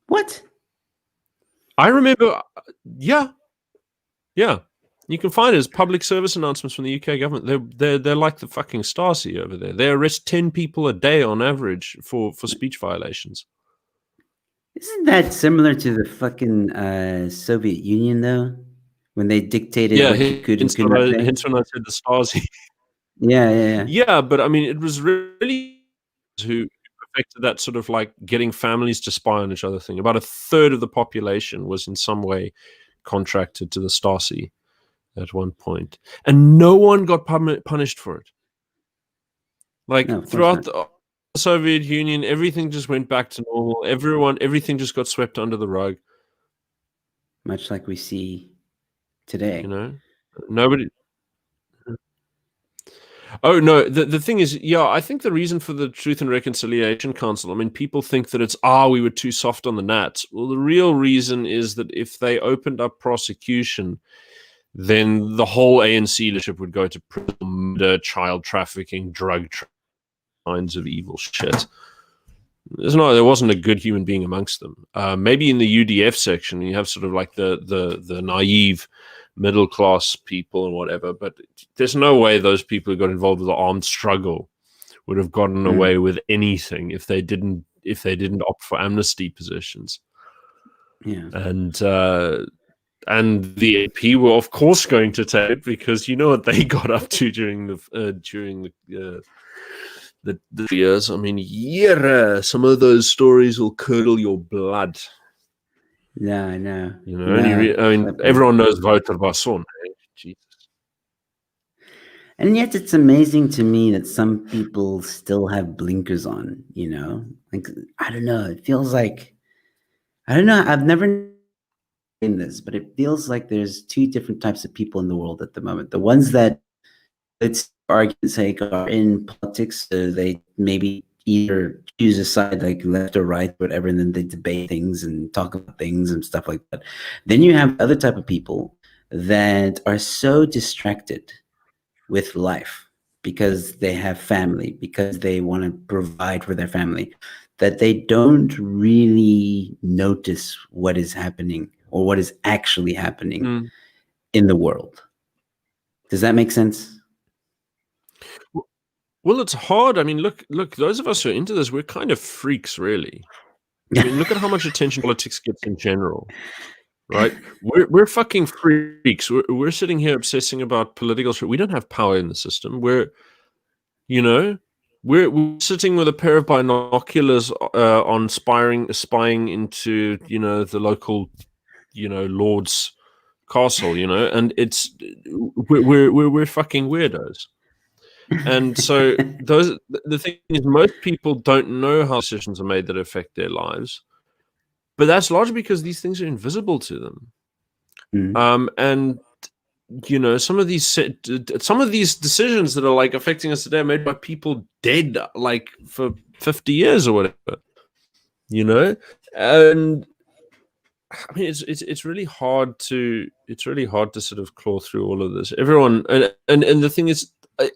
What? I remember, yeah. You can find it as public service announcements from the UK government. They're like the fucking Stasi over there. They arrest 10 people a day on average for speech violations. Isn't that similar to the fucking Soviet Union though? When they dictated what you could and could not say? Hence when I said the Stasi. Yeah. Yeah, but I mean, it was really who affected that sort of like getting families to spy on each other thing. About a third of the population was in some way contracted to the Stasi at one point, and no one got punished for it. Like throughout the Soviet Union, everything just went back to normal. Everything just got swept under the rug. Much like we see today. Nobody. Oh no, the thing is, I think the reason for the Truth and Reconciliation Council, I mean, people think that it's we were too soft on the gnats. Well, the real reason is that if they opened up prosecution, then the whole ANC leadership would go to prison, murder, child trafficking, drug kinds of evil shit. There wasn't a good human being amongst them. Maybe in the UDF section, you have sort of like the naive middle class people and whatever, but there's no way those people who got involved with the armed struggle would have gotten away with anything if they didn't opt for amnesty positions. Yeah. And the AP were of course going to take it, because you know what they got up to during the years. I mean, some of those stories will curdle your blood. Yeah, I know. Everyone knows Wouter Basson. Jesus. And yet it's amazing to me that some people still have blinkers on, Like, I don't know. It feels like, I don't know. I've never in this, but it feels like there's two different types of people in the world at the moment. The ones that, let's argument's sake, are in politics, so they maybe either choose a side, like left or right, whatever, and then they debate things and talk about things and stuff like that. Then you have other type of people that are so distracted with life because they have family, because they want to provide for their family, that they don't really notice what is happening or what is actually happening in the world. Does that make sense? Well, it's hard. I mean, look, those of us who are into this, we're kind of freaks, really. I mean, look at how much attention politics gets in general, right? We're fucking freaks. We're sitting here obsessing about political shit. We don't have power in the system. We're sitting with a pair of binoculars on spying into, the local, Lord's castle, and it's we're fucking weirdos. And so the thing is, most people don't know how decisions are made that affect their lives, but that's largely because these things are invisible to them. And some of these decisions that are like affecting us today are made by people dead like for 50 years or whatever, and I mean, it's really hard to sort of claw through all of this. Everyone, and the thing is,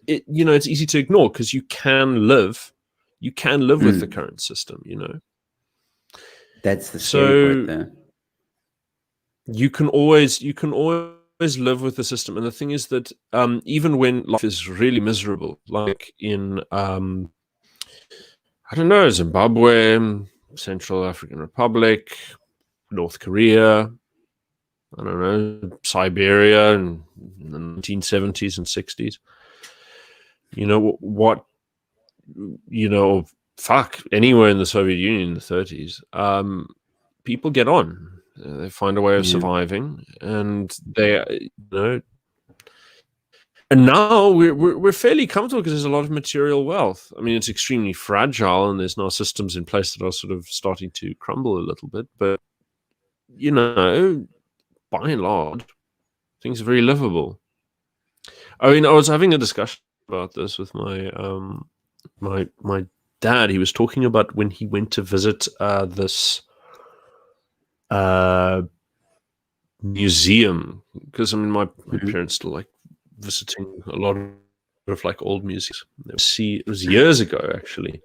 it's easy to ignore because you can live with the current system. That's the scary part, though. You can always always live with the system. And the thing is that even when life is really miserable, like in I don't know, Zimbabwe, Central African Republic, North Korea, I don't know, Siberia in the 1970s and 60s. Fuck, anywhere in the Soviet Union in the 30s, people get on. They find a way of surviving, and and now we're fairly comfortable because there's a lot of material wealth. I mean, it's extremely fragile, and there's now systems in place that are sort of starting to crumble a little bit. But by and large, things are very livable. I mean, I was having a discussion about this with my my dad. He was talking about when he went to visit this museum, because I mean, my parents still like visiting a lot of like old museums. It was years ago, actually.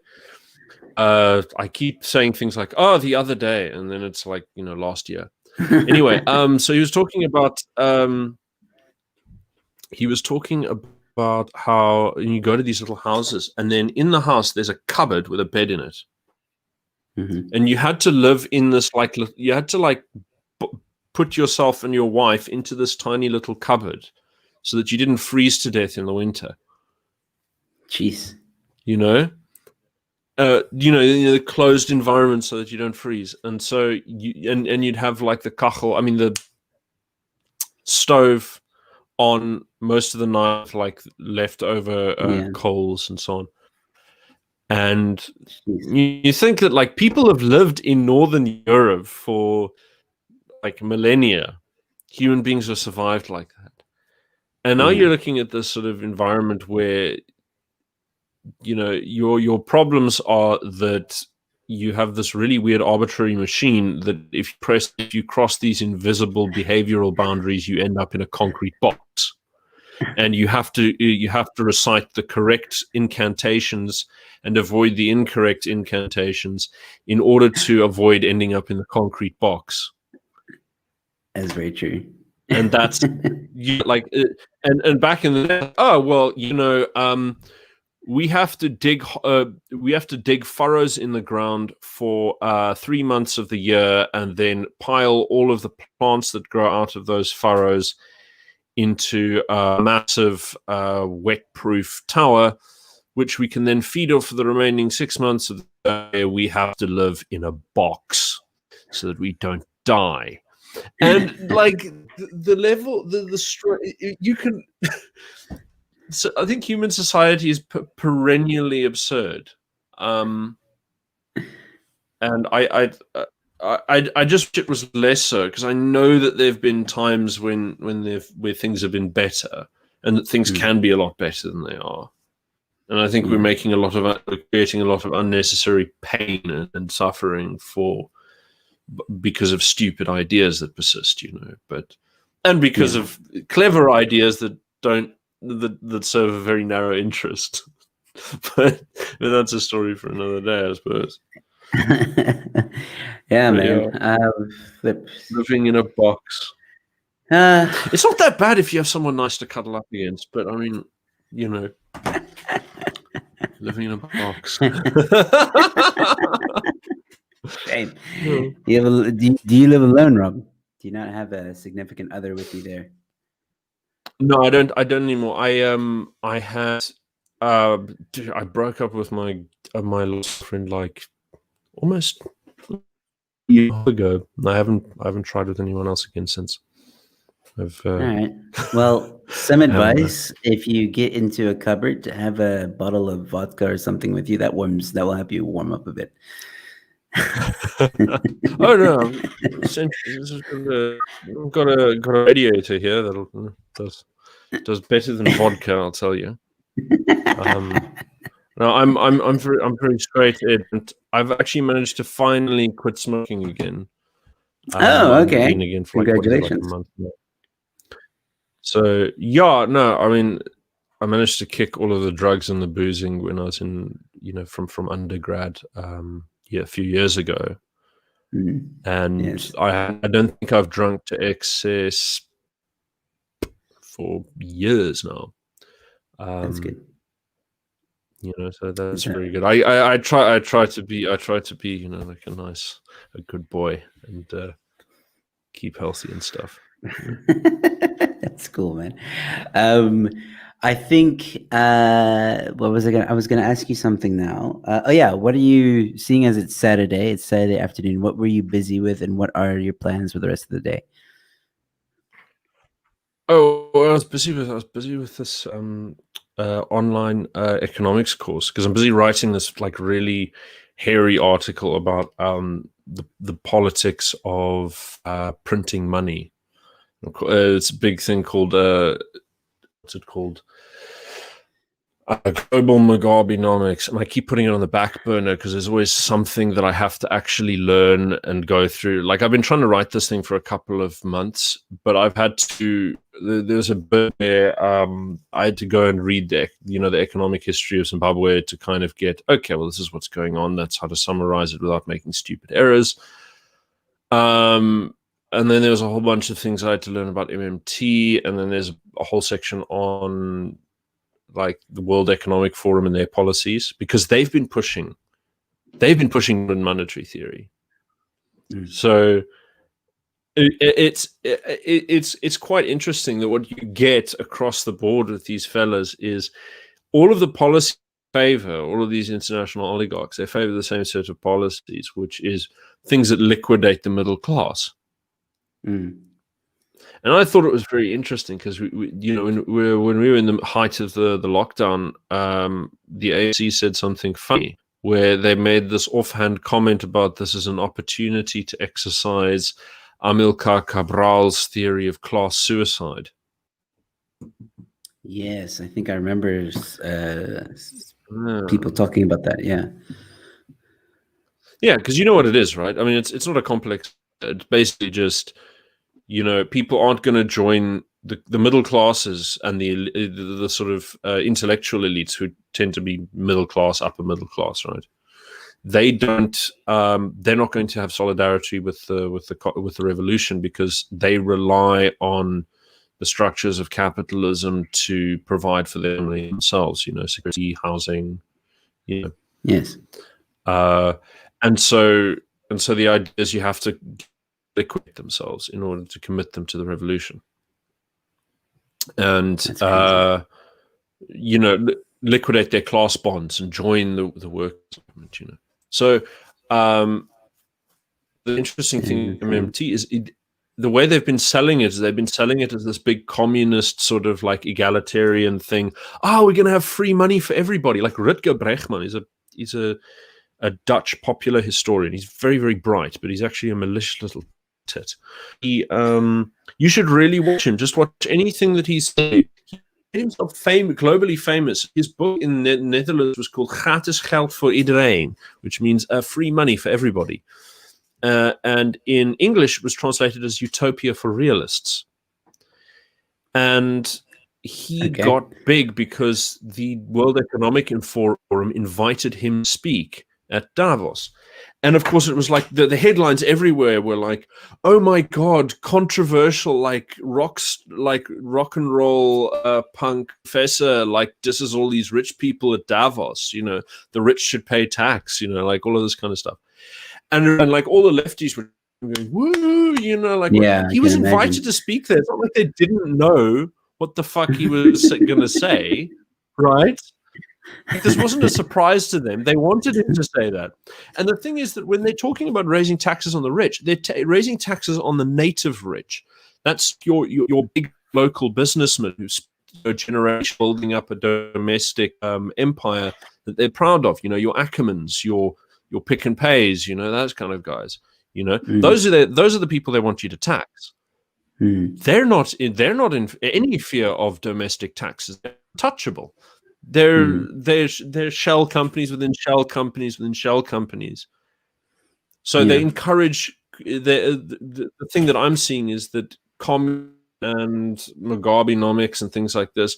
I keep saying things like, "Oh, the other day," and then it's like, last year. Anyway, so he was talking about how you go to these little houses, and then in the house there's a cupboard with a bed in it, and you had to live in this you had to put yourself and your wife into this tiny little cupboard so that you didn't freeze to death in the winter. Jeez. The closed environment so that you don't freeze. And so you'd have like the kachel, I mean the stove on most of the night, like leftover coals and so on. And you think that like people have lived in Northern Europe for like millennia. Human beings have survived like that. And now you're looking at this sort of environment where your problems are that you have this really weird arbitrary machine that if you cross these invisible behavioral boundaries, you end up in a concrete box, and you have to recite the correct incantations and avoid the incorrect incantations in order to avoid ending up in the concrete box. That's very true. And that's and back in the day, we have to dig furrows in the ground for 3 months of the year, and then pile all of the plants that grow out of those furrows into a massive wet-proof tower, which we can then feed off for the remaining 6 months of the year. We have to live in a box so that we don't die. And like the level, you can. So I think human society is perennially absurd, and I just wish it was less so, because I know that there've been times where things have been better, and that things can be a lot better than they are. And I think we're creating a lot of unnecessary pain and suffering because of stupid ideas that persist, and because of clever ideas that serve a very narrow interest. but that's a story for another day, I suppose. Man. Living in a box. It's not that bad if you have someone nice to cuddle up against, but I mean, living in a box. Shame. Do you live alone, Rob? Do you not have a significant other with you there? No, I don't anymore. I broke up with my friend like almost a year ago. I haven't tried with anyone else again since. All right. Well, some advice: if you get into a cupboard, to have a bottle of vodka or something with you that will help you warm up a bit. Oh no! I've got a radiator here that does better than vodka, I'll tell you. No, I'm pretty straight edge. I've actually managed to finally quit smoking again. Okay. Again for Congratulations. a month now. So I mean, I managed to kick all of the drugs and the boozing when I was in, from undergrad. A few years ago, and I don't think I've drunk to excess for years now. That's good. So that's very good. I try to be like a good boy and keep healthy and stuff. That's cool, man. I think what was I gonna? I was gonna ask you something now. Oh yeah, what are you seeing as it's Saturday? It's Saturday afternoon. What were you busy with, and what are your plans for the rest of the day? Oh, I was busy with this online economics course because I'm busy writing this like really hairy article about the politics of printing money. It's a big thing called what's it called? Global Mugabenomics, and I keep putting it on the back burner because there's always something that I have to actually learn and go through. Like I've been trying to write this thing for a couple of months, but I've had to. There's a bit where I had to go and read the economic history of Zimbabwe to kind of get, okay, well, this is what's going on. That's how to summarize it without making stupid errors. And then there was a whole bunch of things I had to learn about MMT, and then there's a whole section on like the World Economic Forum and their policies, because they've been pushing monetary theory. So it's quite interesting that what you get across the board with these fellas is all of the policy favor, all of these international oligarchs, they favor the same set of policies, which is things that liquidate the middle class. And I thought it was very interesting because when we were in the height of the lockdown, the ANC said something funny where they made this offhand comment about this as an opportunity to exercise Amilcar Cabral's theory of class suicide. Yes, I think I remember people talking about that. Yeah, because you know what it is, right? I mean, it's not a complex. It's basically just, people aren't going to join the middle classes and the sort of intellectual elites who tend to be middle class, upper middle class, right? They don't. They're not going to have solidarity with the revolution because they rely on the structures of capitalism to provide for them themselves. Security, housing. Yes. And so the idea is you have to liquidate themselves in order to commit them to the revolution, and liquidate their class bonds and join the workers' movement. So the interesting thing in MMT is the way they've been selling it is they've been selling it as this big communist sort of like egalitarian thing. We're going to have free money for everybody. Like Rutger Bregman is a Dutch popular historian. He's very, very bright, but he's actually a malicious little tit. You should really watch him. Just watch anything that he's saying. He made himself globally famous. His book in the Netherlands was called Gratis Geld voor iedereen, which means free money for everybody. And in English, it was translated as Utopia for Realists. And he got big because the World Economic Forum invited him to speak at Davos. And of course, it was like the headlines everywhere were like, "Oh my God, controversial, like rock and roll punk professor, like this is all these rich people at Davos. The rich should pay tax. Like all of this kind of stuff." And like all the lefties were going, "Woo!" He was invited to speak there. It's not like they didn't know what the fuck he was going to say, right? This wasn't a surprise to them. They wanted him to say that. And the thing is that when they're talking about raising taxes on the rich, they're raising taxes on the native rich. That's your big local businessman who's a generation building up a domestic empire that they're proud of. Your Ackermans, your Pick and Pays, those kind of guys. Those are the people they want you to tax. They're not in any fear of domestic taxes. They're untouchable. They're shell companies within shell companies within shell companies. So they encourage the thing that I'm seeing is that communism and Mugabenomics and things like this.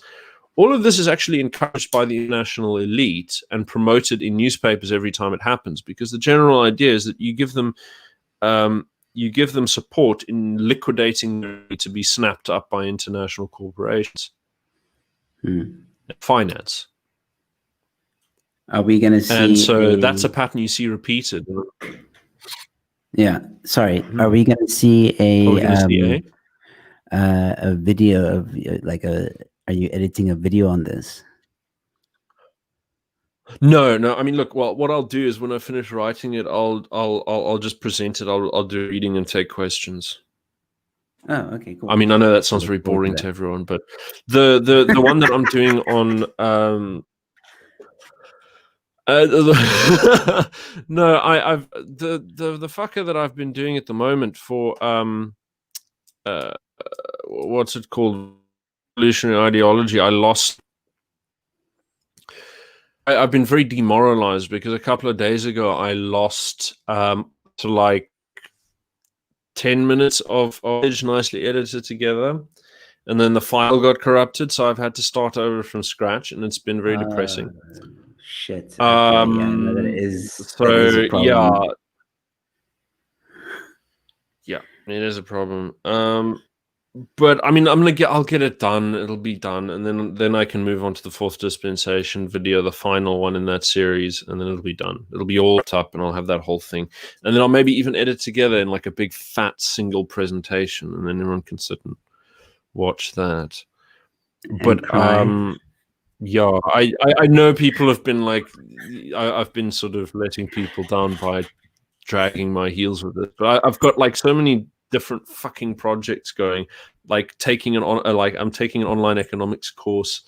All of this is actually encouraged by the international elite and promoted in newspapers every time it happens, because the general idea is that you give them you give them support in liquidating to be snapped up by international corporations. Finance. Are we going to see? And so that's a pattern you see repeated. Yeah. Sorry. Are we going to see a video of Are you editing a video on this? No. I mean, look. Well, what I'll do is when I finish writing it, I'll just present it. I'll do reading and take questions. Oh, okay, cool. I mean, I know that sounds very boring to everyone, but the one that I'm doing on no, I've the fucker that I've been doing at the moment for what's it called, revolutionary ideology. I've been very demoralized because a couple of days ago I lost to like 10 minutes of nicely edited together, and then the file got corrupted, so I've had to start over from scratch, and it's been very depressing. Shit. Okay, yeah, no, that is a problem. Yeah, it is a problem. But I mean, I'll get it done. It'll be done, and then I can move on to the fourth dispensation video, the final one in that series, and then it'll be done. It'll be all up, and I'll have that whole thing, and then I'll maybe even edit together in like a big fat single presentation, and then everyone can sit and watch that. But yeah, I know people have been like, I've been sort of letting people down by dragging my heels with it, but I've got like so many different fucking projects going, like I'm taking an online economics course,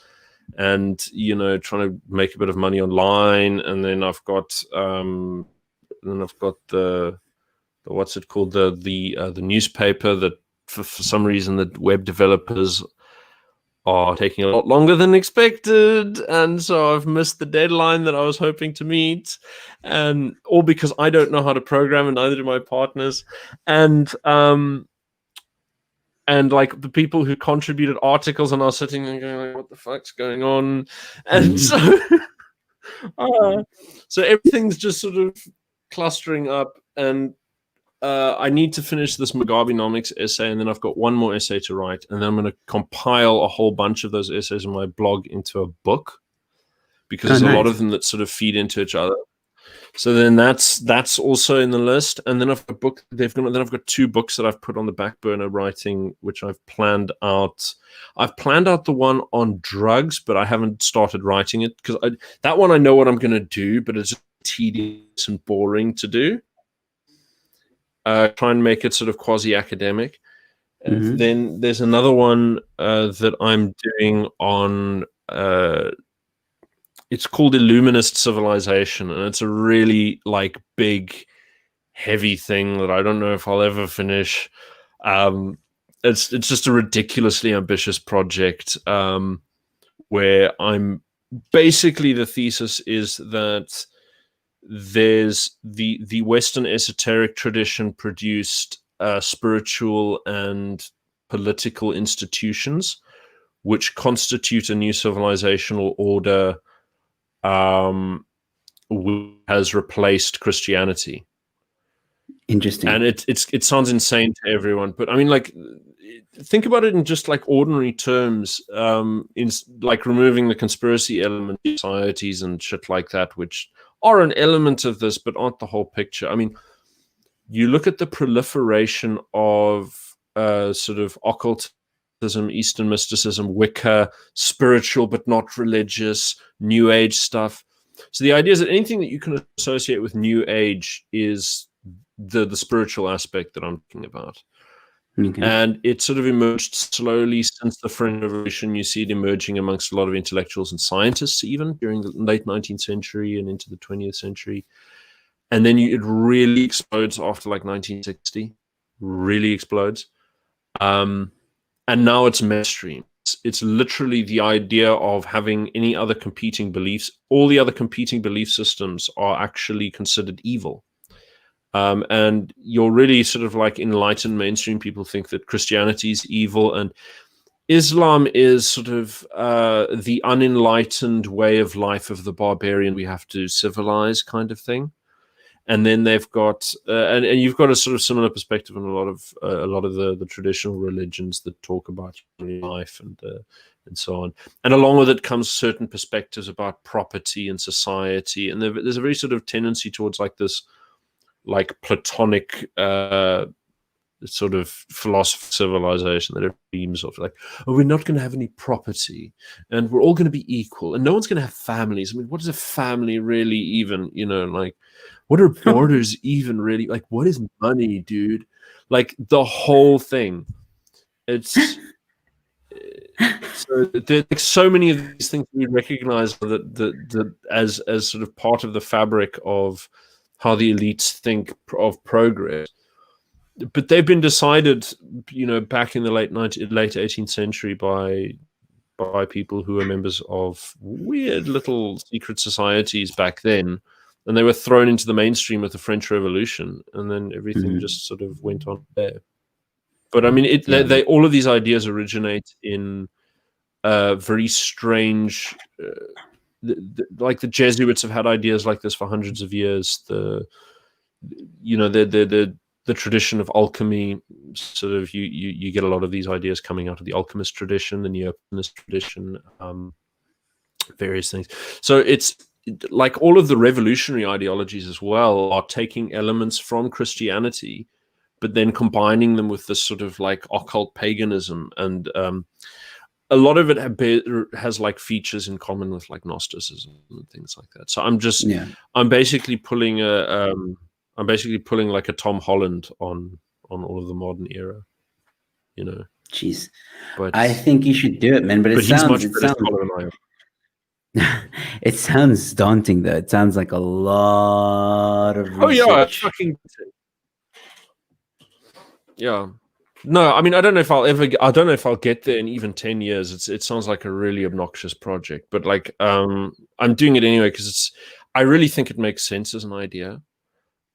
and trying to make a bit of money online, and then I've got the what's it called, the newspaper that for some reason the web developers are taking a lot longer than expected, and so I've missed the deadline that I was hoping to meet, and all because I don't know how to program, and neither do my partners, and like the people who contributed articles are now sitting there going like, what the fuck's going on? And so everything's just sort of clustering up, and I need to finish this Mugabenomics essay, and then I've got one more essay to write, and then I'm going to compile a whole bunch of those essays in my blog into a book, because there's a lot of them that sort of feed into each other. So then that's also in the list, and then I've got two books that I've put on the back burner writing, which I've planned out. I've planned out the one on drugs, but I haven't started writing it because that one I know what I'm going to do, but it's tedious and boring to do. Try and make it sort of quasi-academic. Then there's another one that I'm doing on, it's called Illuminist Civilization, and it's a really like big, heavy thing that I don't know if I'll ever finish. It's just a ridiculously ambitious project, where I'm basically, the thesis is that there's the Western esoteric tradition produced spiritual and political institutions which constitute a new civilizational order has replaced Christianity. Interesting. And it sounds insane to everyone, but I mean, like, think about it in just like ordinary terms, in like removing the conspiracy element of societies and shit like that, which are an element of this, but aren't the whole picture. I mean, you look at the proliferation of sort of occultism, Eastern mysticism, Wicca, spiritual but not religious, New Age stuff. So the idea is that anything that you can associate with New Age is the spiritual aspect that I'm talking about. Okay. And it sort of emerged slowly since the French Revolution. You see it emerging amongst a lot of intellectuals and scientists, even during the late 19th century and into the 20th century. And then it really explodes after like 1960, really explodes. And now it's mainstream. It's literally the idea of having any other competing beliefs. All the other competing belief systems are actually considered evil. And you're really sort of like enlightened mainstream people think that Christianity is evil and Islam is sort of the unenlightened way of life of the barbarian we have to civilize kind of thing. And then they've got, and you've got a sort of similar perspective on a lot of the traditional religions that talk about life and so on. And along with it comes certain perspectives about property and society. And there's a very sort of tendency towards like this, like Platonic sort of philosophy of civilization that it dreams of, like, oh, we're not going to have any property and we're all going to be equal and no one's going to have families. I mean, what is a family really even, like, what are borders even really, like, what is money, dude? Like the whole thing. It's so there's like so many of these things we recognize that as sort of part of the fabric of how the elites think of progress. But they've been decided, back in the late 18th century by people who were members of weird little secret societies back then, and they were thrown into the mainstream with the French Revolution, and then everything just sort of went on there. But I mean, they all of these ideas originate in very strange, like the Jesuits have had ideas like this for hundreds of years. The tradition of alchemy, sort of you get a lot of these ideas coming out of the alchemist tradition, the Neoplatonist tradition, various things. So it's like all of the revolutionary ideologies as well are taking elements from Christianity, but then combining them with this sort of like occult paganism, and a lot of it has like features in common with like Gnosticism and things like that. So I'm basically pulling like a Tom Holland on all of the modern era, Jeez, but I think you should do it, man. But it sounds it sounds daunting, though. It sounds like a lot of research. Yeah. No, I mean, I don't know if I'll get there in even 10 years. It sounds like a really obnoxious project, but like, I'm doing it anyway because I really think it makes sense as an idea.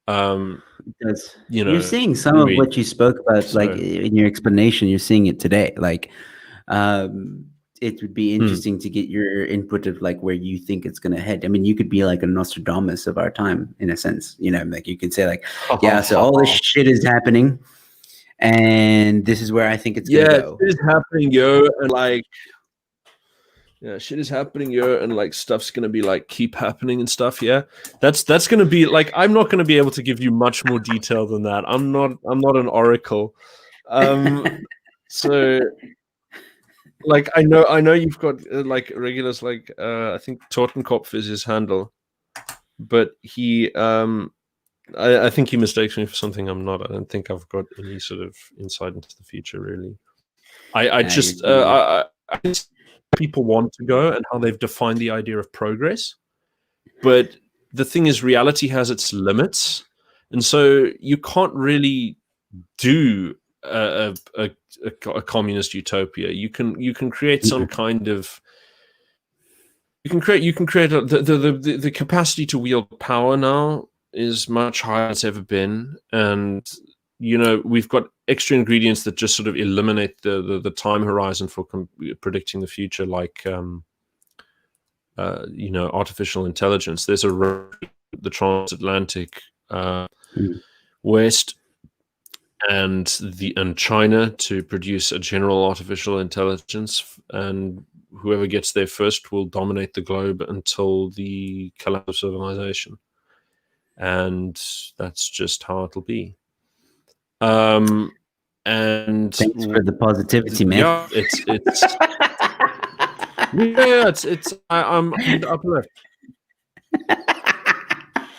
Because you're seeing some of what you spoke about, like in your explanation, you're seeing it today. Like, it would be interesting to get your input of like where you think it's going to head. I mean, you could be like a Nostradamus of our time in a sense, like you could say like, yeah, so all this shit is happening and this is where I think it's going to go. Shit is happening, yo. And like, shit is happening, yo. And like stuff's going to be like, keep happening and stuff. Yeah. That's going to be like, I'm not going to be able to give you much more detail than that. I'm not an oracle. So like, I know you've got like regulars, like, I think Totenkopf is his handle, but he, I think he mistakes me for something I'm not. I don't think I've got any sort of insight into the future, really. I think people want to go and how they've defined the idea of progress. But the thing is, reality has its limits. And so you can't really do a communist utopia. You can create some kind of, you can create the capacity to wield power now is much higher than it's ever been, and we've got extra ingredients that just sort of eliminate the time horizon for predicting the future, like artificial intelligence. There's the transatlantic west and China to produce a general artificial intelligence, and whoever gets there first will dominate the globe until the collapse of civilization. And that's just how it'll be. And thanks for the positivity, man. Yeah, I'm on the upper left.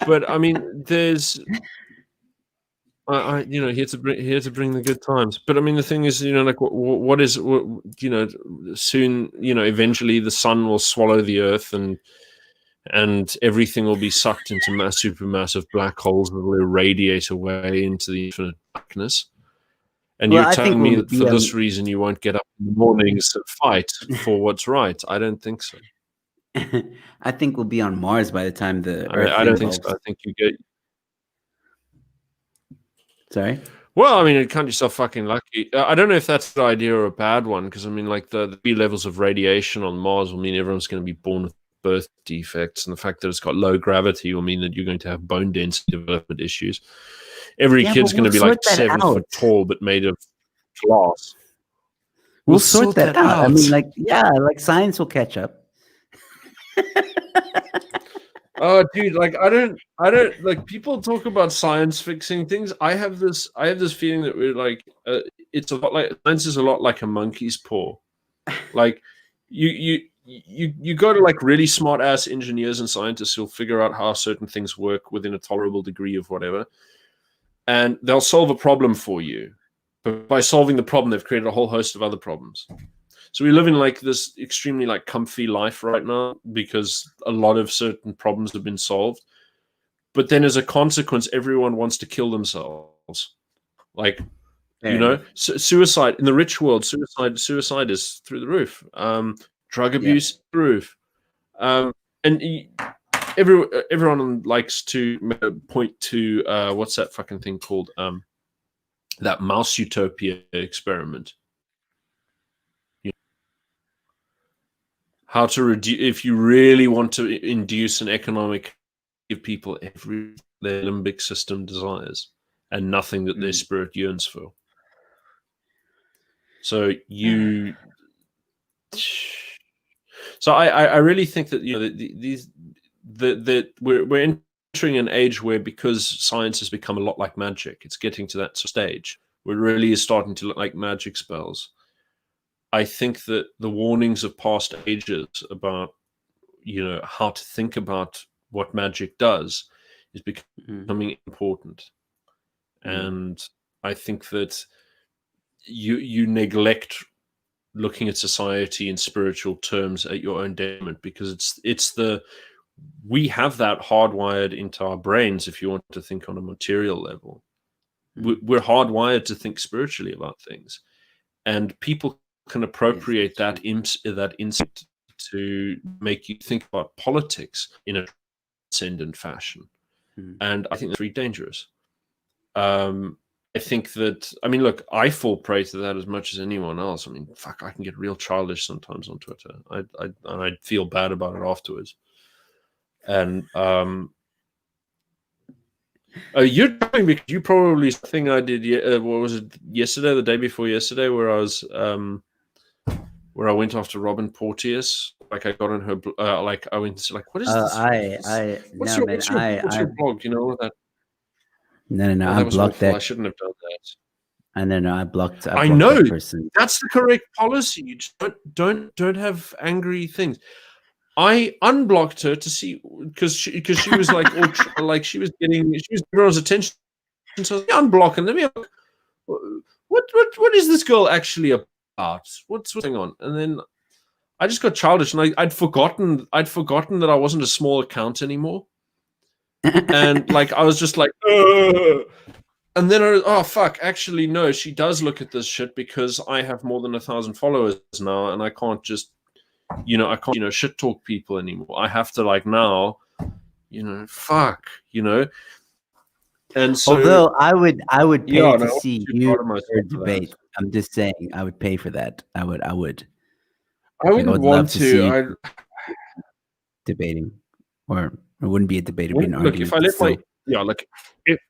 But I mean, there's here to bring the good times. But I mean, the thing is, like, soon, eventually the sun will swallow the earth and everything will be sucked into supermassive black holes that will irradiate away into the infinite darkness. And you're telling me that for this reason you won't get up in the mornings and fight for what's right? I don't think so. I think we'll be on Mars by the time the Earth I don't think so. I think you get... Sorry? Well, I mean, you count yourself fucking lucky. I don't know if that's the idea or a bad one, because I mean, like the levels of radiation on Mars will mean everyone's going to be born with birth defects, and the fact that it's got low gravity will mean that you're going to have bone density development issues. Every kid's going to be like 7 foot tall, but made of glass. We'll sort that out. I mean, like science will catch up. Oh, dude, like I don't like people talk about science fixing things. I have this feeling that we're like, it's a lot like science is a lot like a monkey's paw. Like you go to like really smart ass engineers and scientists who'll figure out how certain things work within a tolerable degree of whatever, and they'll solve a problem for you. But by solving the problem, they've created a whole host of other problems. So we live in like this extremely like comfy life right now because a lot of certain problems have been solved. But then as a consequence, everyone wants to kill themselves. Like, suicide in the rich world, suicide is through the roof. Drug abuse through the roof. And everyone likes to point to what's that fucking thing called? That mouse utopia experiment. How to reduce, if you really want to induce an economic, give people every their limbic system desires and nothing that their spirit yearns for. So I really think that we're entering an age where, because science has become a lot like magic, it's getting to that stage where it really is starting to look like magic spells. I think that the warnings of past ages about, how to think about what magic does is becoming important. And I think that you neglect looking at society in spiritual terms at your own detriment, because we have that hardwired into our brains. If you want to think on a material level, we're hardwired to think spiritually about things, and people can appropriate that instinct to make you think about politics in a transcendent fashion. And I think that's very dangerous. I think that, look, I fall prey to that as much as anyone else. Fuck, I can get real childish sometimes on Twitter. I feel bad about it afterwards. And you're talking because you probably think I did. What was it, yesterday, the day before yesterday, where I was where I went after Robin Porteous. Like I got on her, like I went to like, what is this? What's your blog? You know that. No, I blocked that. I shouldn't have done that. No, I blocked. I know that person. That's the correct policy. You just don't have angry things. I unblocked her to see, because she was like like she was getting everyone's attention. So I was unblocking them. What is this girl actually about? What's going on? And then I just got childish, and I'd forgotten that I wasn't a small account anymore. And like I was just like, ugh. And then oh fuck, actually no, she does look at this shit because I have more than 1,000 followers now, and I can't just shit talk people anymore. I have to like now, fuck, And so, although I would pay to see you debate. I'm just saying, I would pay for that. I would. I wouldn't want to. Debating, or it wouldn't be a debate. It'd be an argument.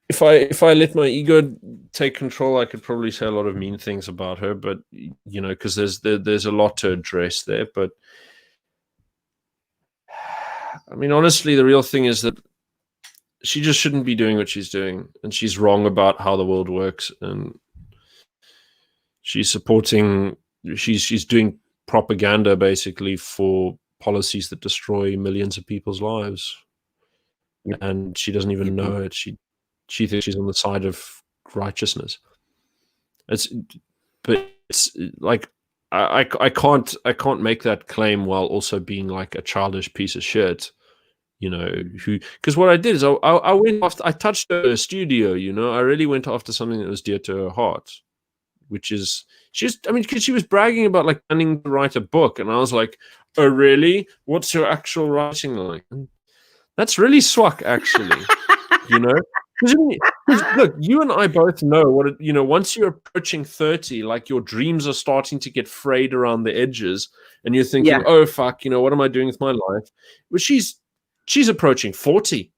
If I let my ego take control, I could probably say a lot of mean things about her. But because there's a lot to address there. But honestly, the real thing is that she just shouldn't be doing what she's doing, and she's wrong about how the world works, and she's doing propaganda basically for policies that destroy millions of people's lives. Yep. And she doesn't even know it. She thinks she's on the side of righteousness. It's like I can't make that claim while also being like a childish piece of shit. Because what I did is I went after, I touched her studio. I really went after something that was dear to her heart, which is because she was bragging about like planning to write a book, and I was like, oh really? What's your actual writing like? That's really swag, actually. Look, you and I both know what once you're approaching 30, like your dreams are starting to get frayed around the edges, and you're thinking, "Oh fuck, what am I doing with my life?" Well, she's approaching 40.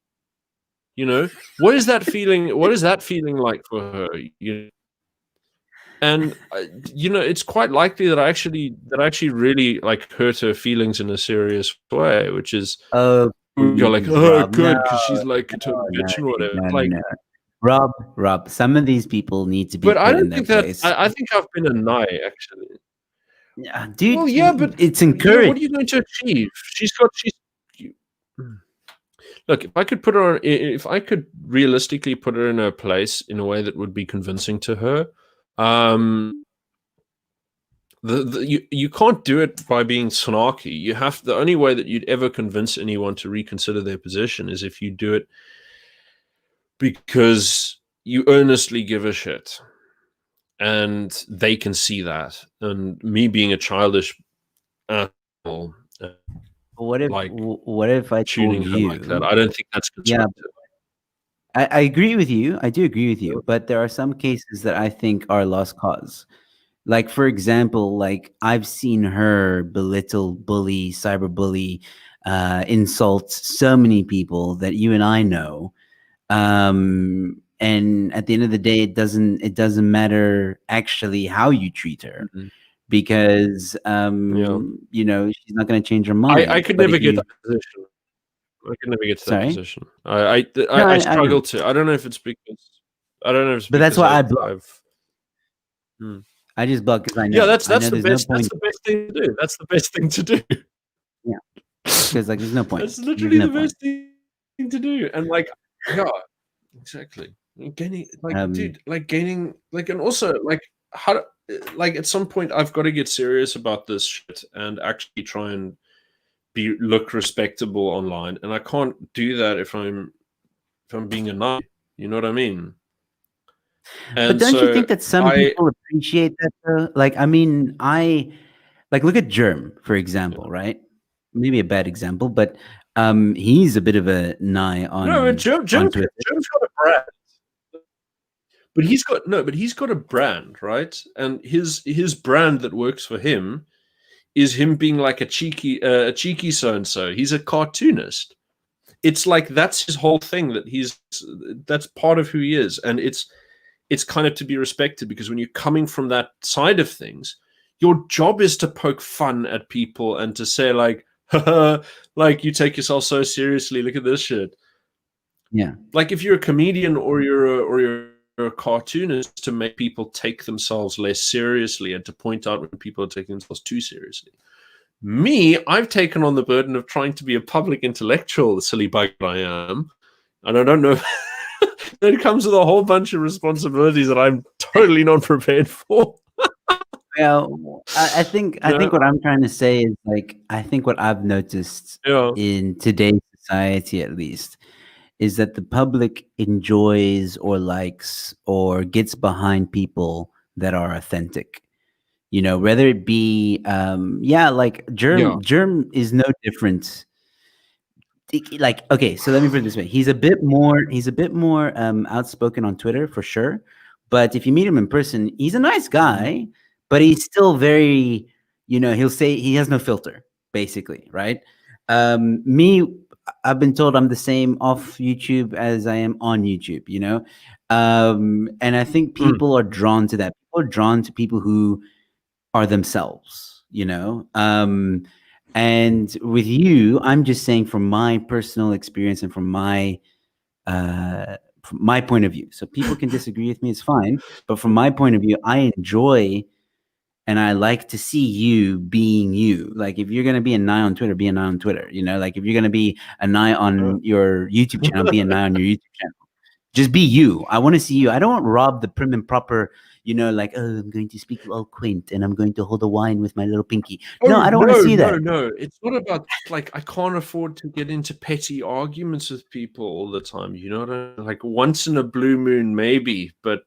What is that feeling? What is that feeling like for her? And it's quite likely that I actually really like hurt her feelings in a serious way, which is you're like, oh, good, because she's like a total bitch and whatever. Rob, some of these people need to be but put I don't in their think that place. I think I've been a nigh, actually. Yeah, dude. Well, yeah, but it's encouraged. What are you going to achieve? Look, if I could realistically put her in her place in a way that would be convincing to her, you can't do it by being snarky. The only way that you'd ever convince anyone to reconsider their position is if you do it because you earnestly give a shit, and they can see that. And me being a childish asshole, what if I tuning told her you like that? I don't think that's constructive. I agree with you. I do agree with you, but there are some cases that I think are lost cause. Like, for example, like I've seen her belittle, bully, cyberbully, insult so many people that you and I know. And at the end of the day, it doesn't matter actually how you treat her, because she's not going to change her mind. I could never get that position. I could never get to that position. I struggle to. I don't know if it's because. But that's why I block. I just block because I know. Yeah, that's the best. That's the best thing to do. That's the best thing to do. Yeah, because like there's no point. That's literally the best thing to do. And like, yeah, exactly. Gaining, and also like how, like at some point I've got to get serious about this shit and actually try and look respectable online, and I can't do that if I'm being a nut. You know what I mean? And but don't you think that some people appreciate that though? Like, I mean, look at Germ, for example, right? Maybe a bad example, but he's a bit of a nigh on. No, Germ's got a brand. But he's got a brand, right? And his brand that works for him is him being like a cheeky so-and-so. He's a cartoonist. It's like that's his whole thing, that's part of who he is. And it's kind of to be respected, because when you're coming from that side of things, your job is to poke fun at people and to say like, like you take yourself so seriously, look at this shit. Yeah. Like if you're a comedian or you're a cartoonist, to make people take themselves less seriously and to point out when people are taking themselves too seriously. Me, I've taken on the burden of trying to be a public intellectual, the silly bug I am. And I don't know. It comes with a whole bunch of responsibilities that I'm totally not prepared for. Well, I think what I'm trying to say is like, I think what I've noticed in today's society, at least, is that the public enjoys or likes or gets behind people that are authentic. Whether it be, like Germ is no different. Like, okay, so let me put it this way: he's a bit more outspoken on Twitter for sure, but if you meet him in person, he's a nice guy, but he's still very, he'll say he has no filter, basically, right? Me, I've been told I'm the same off YouTube as I am on YouTube, and I think people are drawn to that. People are drawn to people who are themselves, and with you, I'm just saying from my personal experience and from my point of view. So people can disagree with me, it's fine. But from my point of view, I enjoy and I like to see you being you. Like if you're going to be a nigh on Twitter, be a nigh on Twitter. Like if you're going to be a nigh on your YouTube channel, be a nigh on your YouTube channel. Just be you. I want to see you. I don't want Rob the prim and proper, like, oh, I'm going to speak all quaint and I'm going to hold a wine with my little pinky. No, I don't want to see that. No, it's not about like I can't afford to get into petty arguments with people all the time. You know what I mean? Like once in a blue moon, maybe, but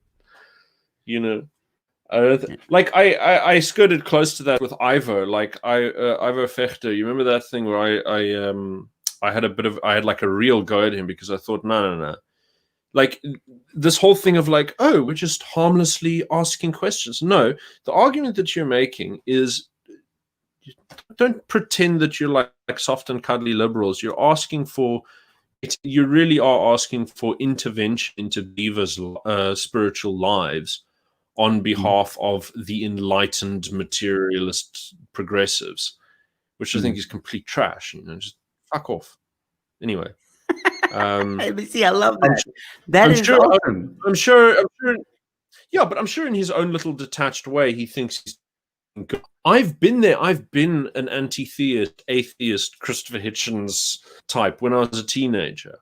I skirted close to that with Ivo. Like Ivo Vechter. You remember that thing where I had like a real go at him because I thought no. like this whole thing of like, oh, we're just harmlessly asking questions. No, the argument that you're making is, don't pretend that you're like soft and cuddly liberals. You're asking for it. You really are asking for intervention into believers' spiritual lives on behalf of the enlightened materialist progressives, which I think is complete trash. Just fuck off. Anyway. See, I love that. That is awesome. I'm sure. Yeah, but I'm sure in his own little detached way, he thinks he's good. I've been there. I've been an anti-theist, atheist, Christopher Hitchens type when I was a teenager.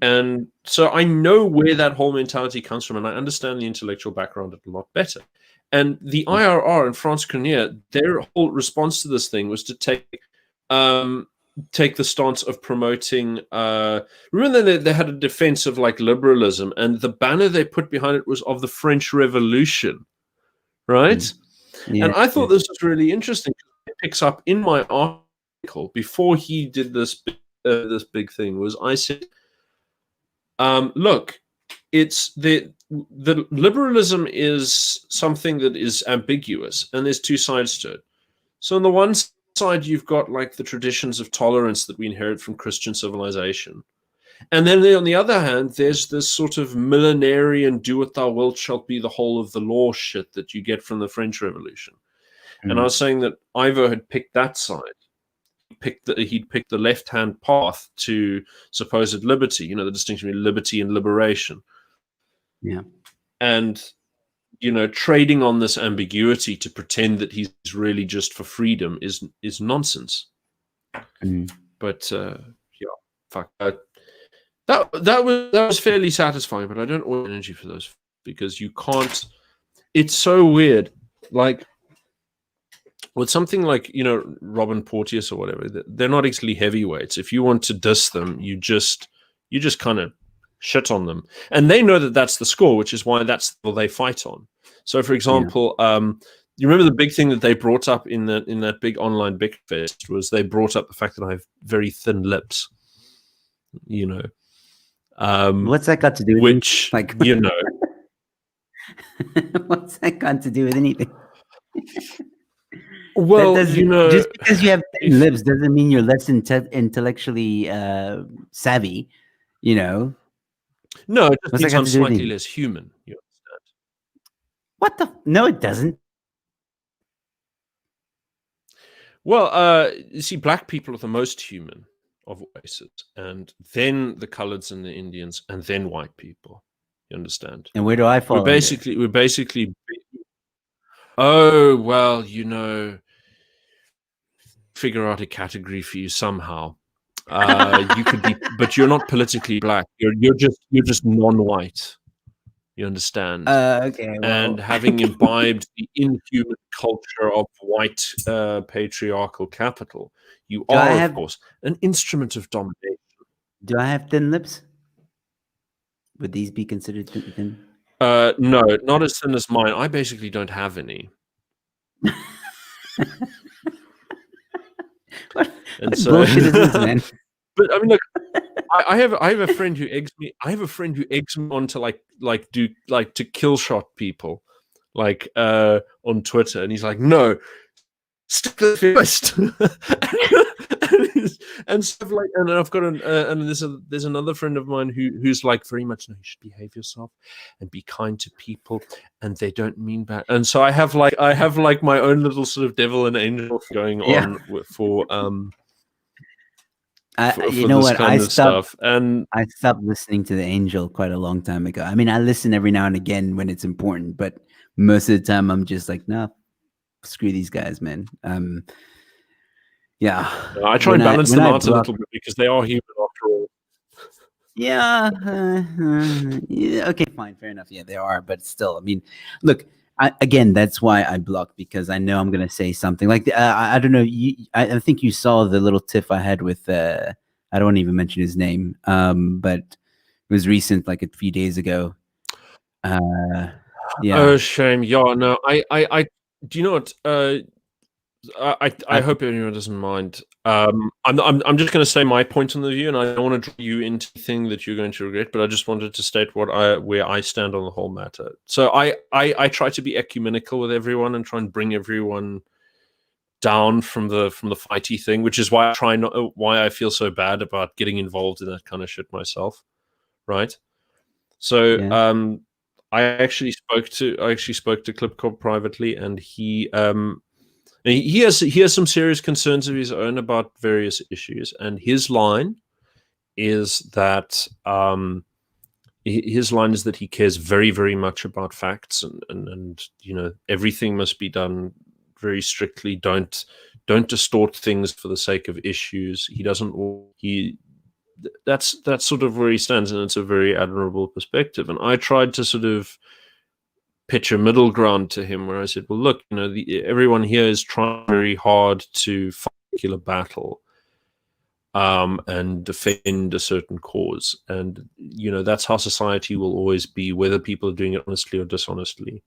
And so I know where that whole mentality comes from, and I understand the intellectual background a lot better. And the IRR and France Cronje, their whole response to this thing was to take the stance of promoting. Remember, they had a defense of like liberalism, and the banner they put behind it was of the French Revolution, right? And I thought this was really interesting. It picks up in my article before he did this big thing. Was I said, look, it's the liberalism is something that is ambiguous, and there's two sides to it. So on the one side, you've got like the traditions of tolerance that we inherit from Christian civilization, and then on the other hand, there's this sort of millenarian "do what thou wilt shalt be the whole of the law" shit that you get from the French Revolution. And I was saying that Ivo had picked that side. He'd picked the left-hand path to supposed liberty, the distinction between liberty and liberation. Yeah. And, trading on this ambiguity to pretend that he's really just for freedom is nonsense. But, yeah, fuck. That was fairly satisfying, but I don't want energy for those because you can't. It's so weird. Like, with something like, Robin Porteous or whatever, they're not exactly heavyweights. If you want to diss them, you just kind of shit on them. And they know that that's the score, which is why that's what they fight on. So, for example, you remember the big thing that they brought up in that big online Big Fest was they brought up the fact that I have very thin lips, What's that got to do with which, anything? What's that got to do with anything? Well, just because you have thin lips doesn't mean you're less intellectually savvy, No, it just means I'm slightly less human. You understand? What No, it doesn't. Well, you see, black people are the most human of races, and then the coloreds and the Indians, and then white people. You understand? And where do I fall? We're basically. Oh well, figure out a category for you somehow. You could be, but you're not politically black. You're just non-white. You understand? Okay. Well. And having imbibed the inhuman culture of white patriarchal capital, you are, of course, an instrument of domination. Do I have thin lips? Would these be considered thin? No, not as thin as mine. I basically don't have any. What bullshit is this, man? But I mean, look, I have a friend who eggs me. I have a friend who eggs me on to to kill shot people, on Twitter, and he's like, "No, stick to the fist," and stuff like. And I've got and there's another friend of mine who's like very much, no, you should behave yourself and be kind to people, and they don't mean bad. And so I have my own little sort of devil and angel going on for you know what? I stopped stuff. listening to the angel quite a long time ago. I mean, I listen every now and again when it's important, but most of the time I'm just like, nah, screw these guys, man. Yeah. I try and balance them out a little bit because they are human after all. Yeah. Okay, fine, fair enough. Yeah, they are, but still, I mean, look. Again, that's why I block, because I know I'm going to say something like I don't know. I think you saw the little tiff I had with I don't want to even mention his name, but it was recent, like a few days ago. Yeah. Oh, shame. Yeah, no. I do you know what? I hope anyone doesn't mind. I'm just going to say my point on the view, and I don't want to draw you into anything that you're going to regret. But I just wanted to state where I stand on the whole matter. So I try to be ecumenical with everyone and try and bring everyone down from the fighty thing, which is why I feel so bad about getting involved in that kind of shit myself, right? So Yeah. I actually spoke to Klipkov privately, and he has some serious concerns of his own about various issues, and his line is that he cares very, very much about facts, and everything must be done very strictly. Don't distort things for the sake of issues. That's sort of where he stands, and it's a very admirable perspective. And I tried to sort of pitch a middle ground to him where I said, well, look, everyone here is trying very hard to fight a particular battle and defend a certain cause. And, that's how society will always be, whether people are doing it honestly or dishonestly.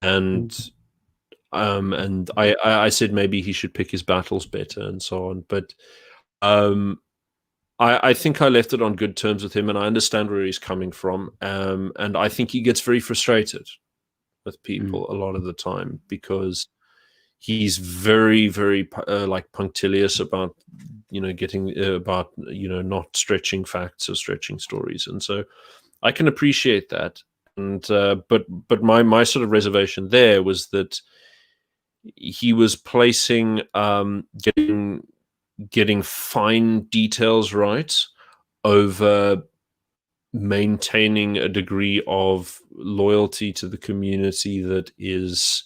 And I said maybe he should pick his battles better and so on. But I think I left it on good terms with him, and I understand where he's coming from. And I think he gets very frustrated with people a lot of the time because he's very, very punctilious about not stretching facts or stretching stories, and so I can appreciate that. And but my sort of reservation there was that he was placing getting fine details right over maintaining a degree of loyalty to the community that is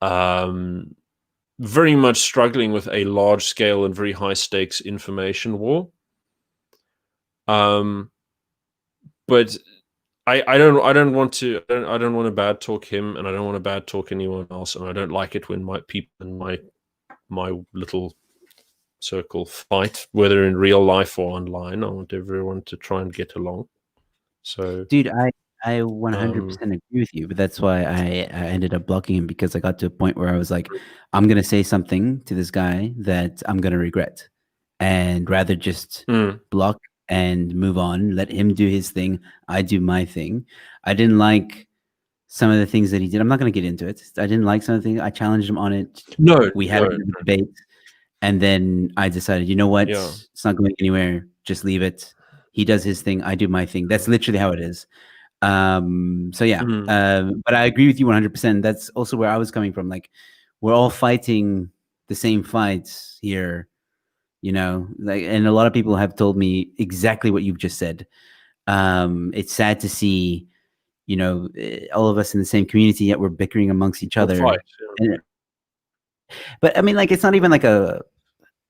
very much struggling with a large scale and very high stakes information war. But I don't want to bad talk him, and I don't want to bad talk anyone else, and I don't like it when my people in my little circle fight, whether in real life or online. I want everyone to try and get along. So, dude, I 100% agree with you, but that's why I ended up blocking him, because I got to a point where I was like, I'm gonna say something to this guy that I'm gonna regret, and rather just block and move on, let him do his thing, I do my thing. I didn't like some of the things that he did. I'm not gonna get into it. I didn't like some of the things. I challenged him on it. No, we had a debate. And then I decided, you know what? Yeah. It's not going anywhere. Just leave it. He does his thing. I do my thing. That's literally how it is. So yeah. But I agree with you 100%. That's also where I was coming from. Like, we're all fighting the same fights here, like, and a lot of people have told me exactly what you've just said. It's sad to see, all of us in the same community, yet we're bickering amongst each other. Fight, yeah. But I mean, like, it's not even like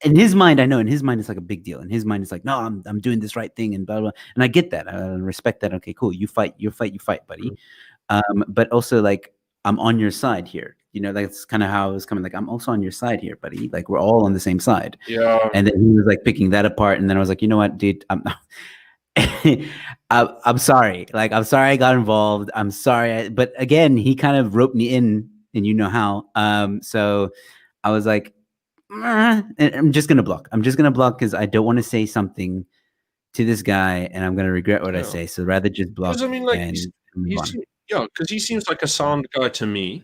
in his mind, I know in his mind, it's like a big deal. In his mind, it's like, no, I'm doing this right thing and blah, blah. And I get that. I respect that. Okay, cool. You fight, buddy. But also, like, I'm on your side here. That's kind of how it was coming. Like, I'm also on your side here, buddy. Like, we're all on the same side. Yeah. And then he was like picking that apart. And then I was like, you know what, dude, I'm sorry. Like, I'm sorry I got involved. I'm sorry. But again, he kind of roped me in, and you know how. So I was like, I'm just gonna block. I'm just gonna block because I don't want to say something to this guy, and I'm gonna regret what I say. So rather just block. I mean, like, and because he seems like a sound guy to me.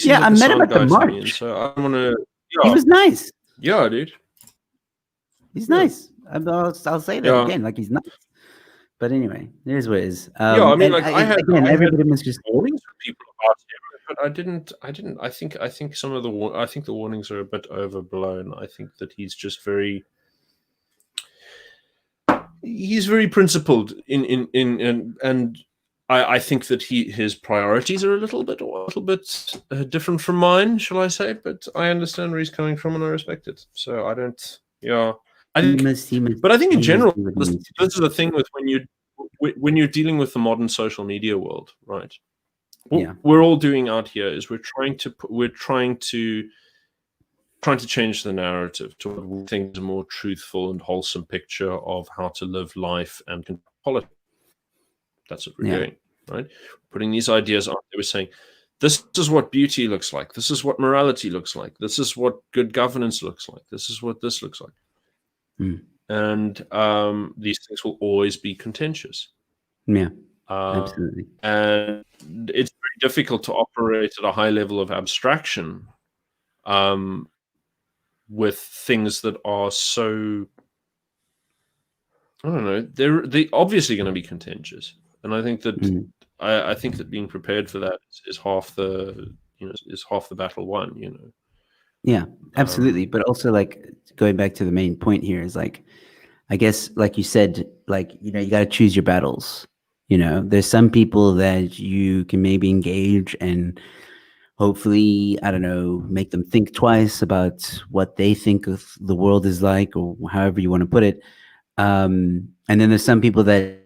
I met him at the march. So I want to. He was nice. Yeah, dude. He's nice. I'll say that again. Like, he's nice. But anyway, here's what it is. I mean, like, I had everybody was just warnings for people about him, but I didn't. I think some of the warnings are a bit overblown. I think that he's just very. He's very principled and I think that his priorities are a little bit different from mine, shall I say? But I understand where he's coming from, and I respect it. So I don't. Yeah. But I think in general, this is the thing with when you're dealing with the modern social media world, right? What we're all doing out here is we're trying to change the narrative to what we think is a more truthful and wholesome picture of how to live life and politics. That's what we're doing, right? Putting these ideas out there. We're saying this is what beauty looks like. This is what morality looks like. This is what good governance looks like. This is what this looks like. And these things will always be contentious. Yeah, absolutely. And it's very difficult to operate at a high level of abstraction with things that are so, I don't know, they're obviously going to be contentious. And I think that I think that being prepared for that is half the battle won. Yeah, absolutely. But also, like, going back to the main point here is, like, I guess, like you said, like, you got to choose your battles. There's some people that you can maybe engage and hopefully, I don't know, make them think twice about what they think of the world is like, or however you want to put it. And then there's some people that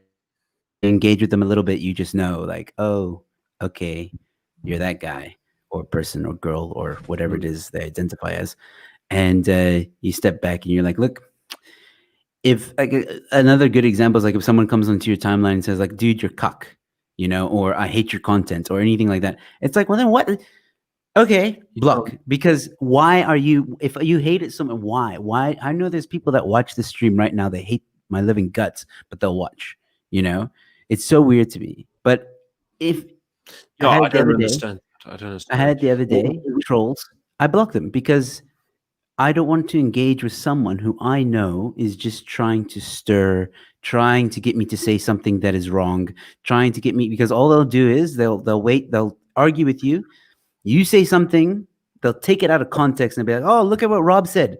engage with them a little bit, you just know, like, oh, okay, you're that guy or person or girl or whatever it is they identify as. And you step back and you're like, look, if, like, another good example is, like, if someone comes onto your timeline and says, like, dude, you're cuck, or I hate your content or anything like that. It's like, well, then what? Okay, block. Because why are you, if you hate it so much, why? I know there's people that watch the stream right now, they hate my living guts, but they'll watch, it's so weird to me. But if I don't understand. I had it the other day, trolls, I blocked them because I don't want to engage with someone who I know is just trying to stir, trying to get me to say something that is wrong, trying to get me, because all they'll do is they'll wait, they'll argue with you. You say something, they'll take it out of context and be like, oh, look at what Rob said.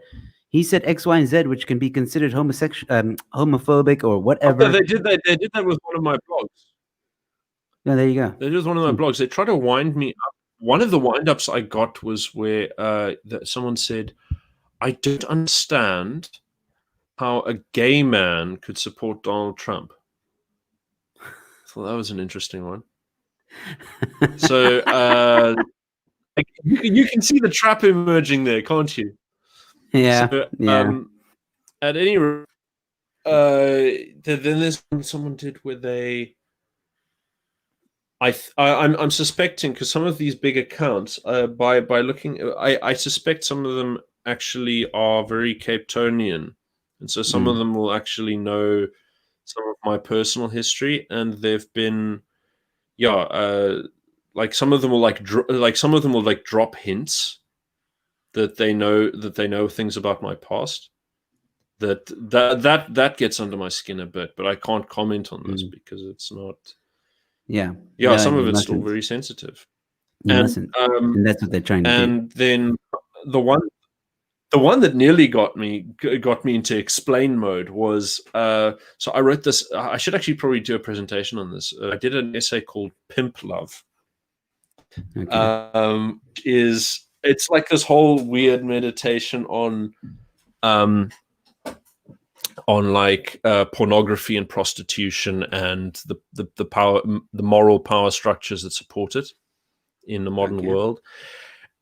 He said X, Y, and Z, which can be considered homophobic or whatever. Oh, they did that with one of my blogs. Yeah, there you go. They did with one of my blogs. They tried to wind me up. One of the wind-ups I got was where that someone said, I don't understand how a gay man could support Donald Trump. I thought that was an interesting one. So you can see the trap emerging there, can't you? Yeah. So, yeah. At any rate, then there's someone did where they. I'm suspecting, because some of these big accounts, by looking, I suspect some of them actually are very Capetonian, and so some of them will actually know some of my personal history, and they've been, like some of them will drop hints that they know things about my past. That gets under my skin a bit, but I can't comment on this because it's not. Yeah. Some of it's still very sensitive. And that's what they're trying to do. And then the one that nearly got me into explain mode was so I wrote this. I should actually probably do a presentation on this. I did an essay called Pimp Love. Okay. It's like this whole weird meditation on like pornography and prostitution and the moral power structures that support it in the modern world,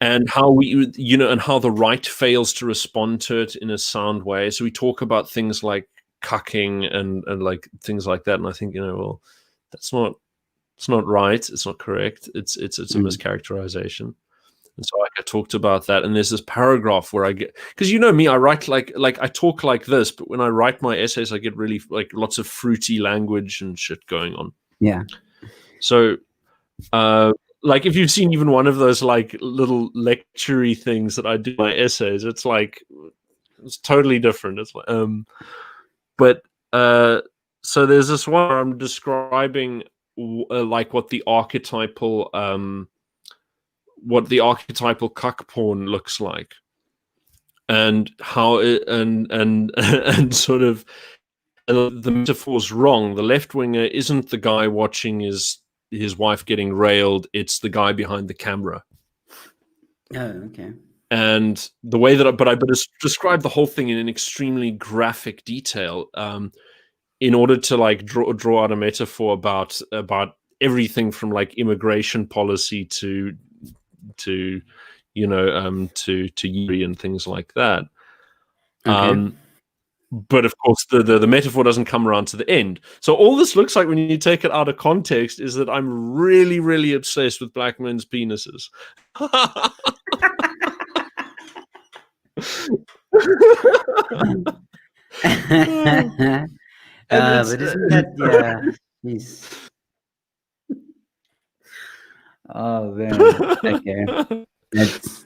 and how we and how the right fails to respond to it in a sound way. So we talk about things like cucking and like things like that, and I think well, it's not right, it's not correct, it's a mischaracterization. And so I talked about that, and there's this paragraph where I get, because me, I write like I talk like this, but when I write my essays, I get really like lots of fruity language and shit going on. Yeah. So, like if you've seen even one of those like little lecture-y things that I do in my essays, it's like it's totally different. It's like, but so there's this one where I'm describing like what the archetypal cuck porn looks like, and how it, and sort of the metaphor's wrong. The left winger isn't the guy watching his wife getting railed; it's the guy behind the camera. Oh, okay. And the way that I describe the whole thing in an extremely graphic detail, in order to like draw out a metaphor about everything from like immigration policy to Yuri and things like that. Okay. But of course, the metaphor doesn't come around to the end. So all this looks like when you take it out of context is that I'm really, really obsessed with black men's penises. But isn't that jeez. Oh man. Okay. It's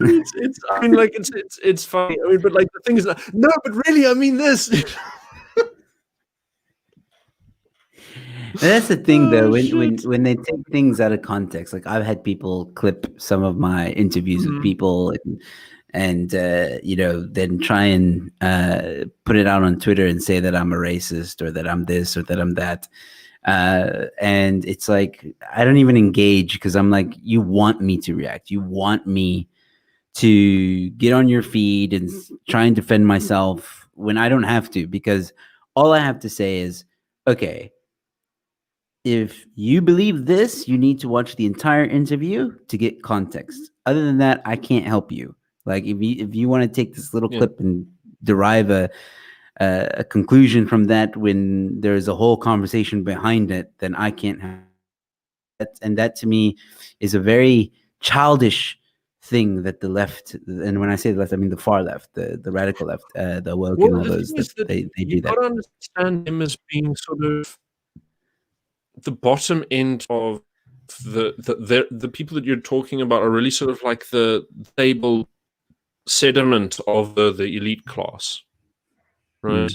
I mean, like it's funny. I mean, but like the thing is that no, but really, I mean this. That's the thing, though. Oh, When they take things out of context, like I've had people clip some of my interviews with people, and you know, then try and put it out on Twitter and say that I'm a racist or that I'm this or that I'm that. And it's like I don't even engage because I'm like, you want me to react, you want me to get on your feed and try and defend myself when I don't have to, because all I have to say is, okay, if you believe this, you need to watch the entire interview to get context. Other than that, I can't help you. Like if you want to take this little clip and derive a conclusion from that when there's a whole conversation behind it, then I can't have that. And that to me is a very childish thing that the left, and when I say the left, I mean the far left, the radical left, the woke and all those, that they do that. You gotta understand him as being sort of the bottom end of the people that you're talking about are really sort of like the stable sediment of the elite class, right?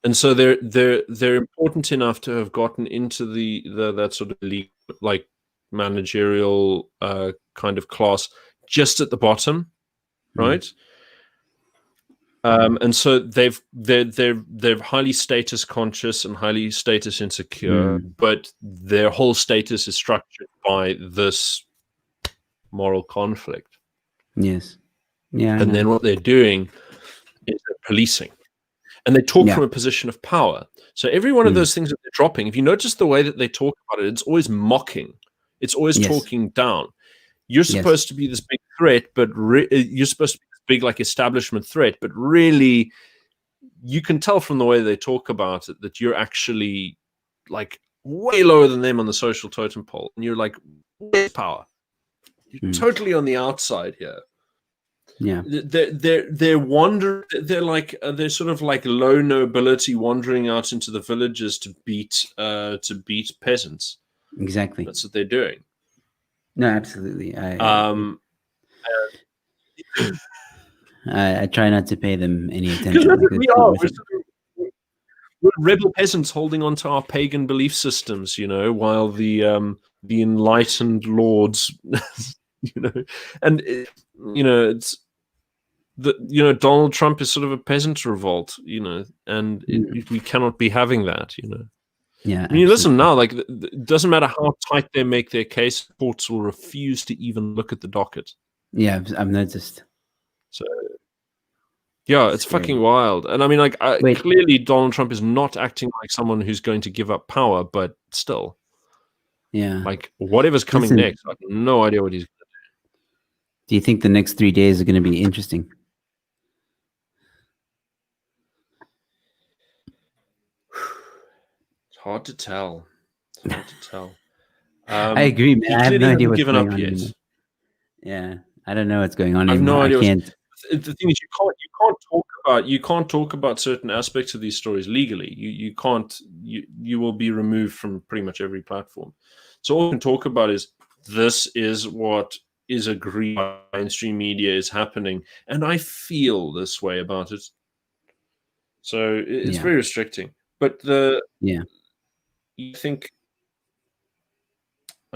And so they're important enough to have gotten into the that sort of elite, like managerial kind of class just at the bottom, right? And so they're highly status conscious and highly status insecure, but their whole status is structured by this moral conflict. Yes. Yeah. And then what they're doing is they're policing. And they talk from a position of power. So every one of those things that they're dropping, if you notice the way that they talk about it, it's always mocking. It's always talking down. You're supposed to be this big threat, but you're supposed to be this big like establishment threat, but really you can tell from the way they talk about it that you're actually like way lower than them on the social totem pole. And you're like, where's power? You're totally on the outside here. Yeah, they're sort of like low nobility wandering out into the villages to beat peasants. Exactly. That's what they're doing. No, absolutely. I try not to pay them any attention. We're rebel peasants holding on to our pagan belief systems, you know, while the enlightened lords, you know, and you know, it's. Donald Trump is sort of a peasant revolt, you know, and we cannot be having that, you know. Yeah. When you listen now, like, it doesn't matter how tight they make their case, courts will refuse to even look at the docket. Yeah, I've noticed. So, yeah, it's fucking wild. And I mean, like, clearly Donald Trump is not acting like someone who's going to give up power, but still. Yeah. Like, whatever's coming next, I have no idea what he's going to do. Do you think the next 3 days are going to be interesting? Hard to tell. I agree, man. I have no idea what's given going up on yet. Anymore. Yeah, I don't know what's going on I have anymore. no idea. I can't. The thing is, you can't talk about certain aspects of these stories legally. You can't. You will be removed from pretty much every platform. So all we can talk about is this is what is agreed by mainstream media is happening, and I feel this way about it. So it's very restricting. But I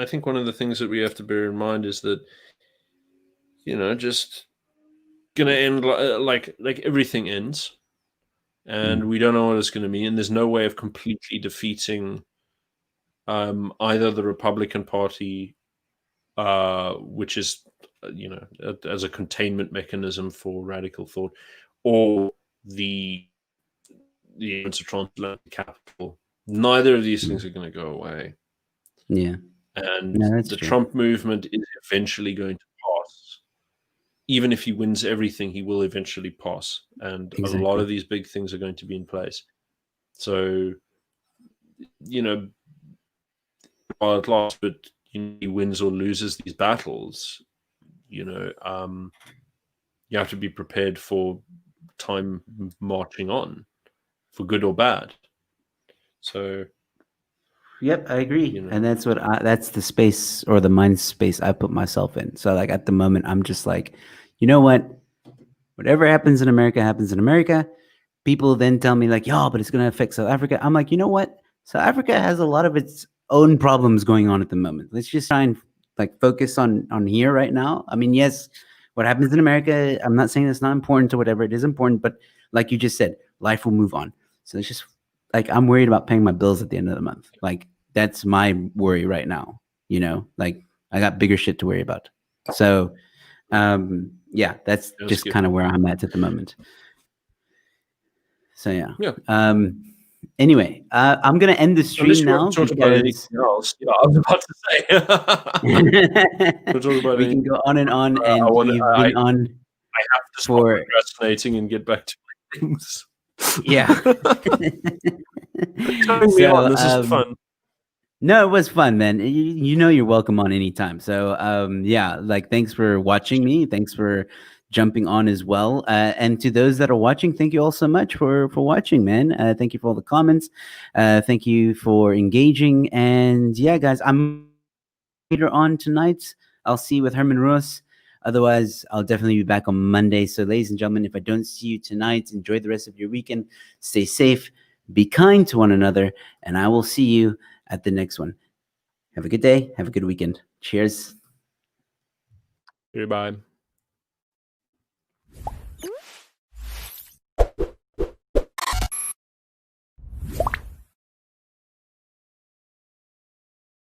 think one of the things that we have to bear in mind is that, you know, just gonna end like everything ends, and we don't know what it's going to mean, and there's no way of completely defeating either the Republican Party, which is, you know, as a containment mechanism for radical thought, or the transatlantic capital. Neither of these things are going to go away. Yeah. And the Trump movement is eventually going to pass, even if he wins everything, he will eventually pass, and a lot of these big things are going to be in place. So, while it lasts, but he wins or loses these battles, you have to be prepared for time marching on, for good or bad. So, yep, I agree, and that's that's the space or the mind space I put myself in. So, like at the moment, I'm just like, you know what? Whatever happens in America happens in America. People then tell me like, "Yo, but it's going to affect South Africa." I'm like, you know what? South Africa has a lot of its own problems going on at the moment. Let's just try and like focus on here right now. I mean, yes, what happens in America, I'm not saying it's not important or whatever. It is important, but like you just said, life will move on. So it's just like I'm worried about paying my bills at the end of the month. Like that's my worry right now. Like I got bigger shit to worry about. So yeah, that's just kind of where I'm at the moment. So yeah. Anyway, I'm gonna end the stream now. Talk about anything else. Yeah, I was about to say. We can go on and on, and you've been on. I have to stop procrastinating and get back to my things. Yeah. Turning me on. This is fun. No, it was fun, man. You're welcome on anytime. So yeah, like thanks for watching me. Thanks for jumping on as well. And to those that are watching, thank you all so much for watching, man. Thank you for all the comments. Thank you for engaging. And yeah, guys, I'm later on tonight. I'll see you with Herman Roos. Otherwise, I'll definitely be back on Monday. So ladies and gentlemen, if I don't see you tonight, enjoy the rest of your weekend. Stay safe. Be kind to one another. And I will see you at the next one. Have a good day. Have a good weekend. Cheers. Goodbye.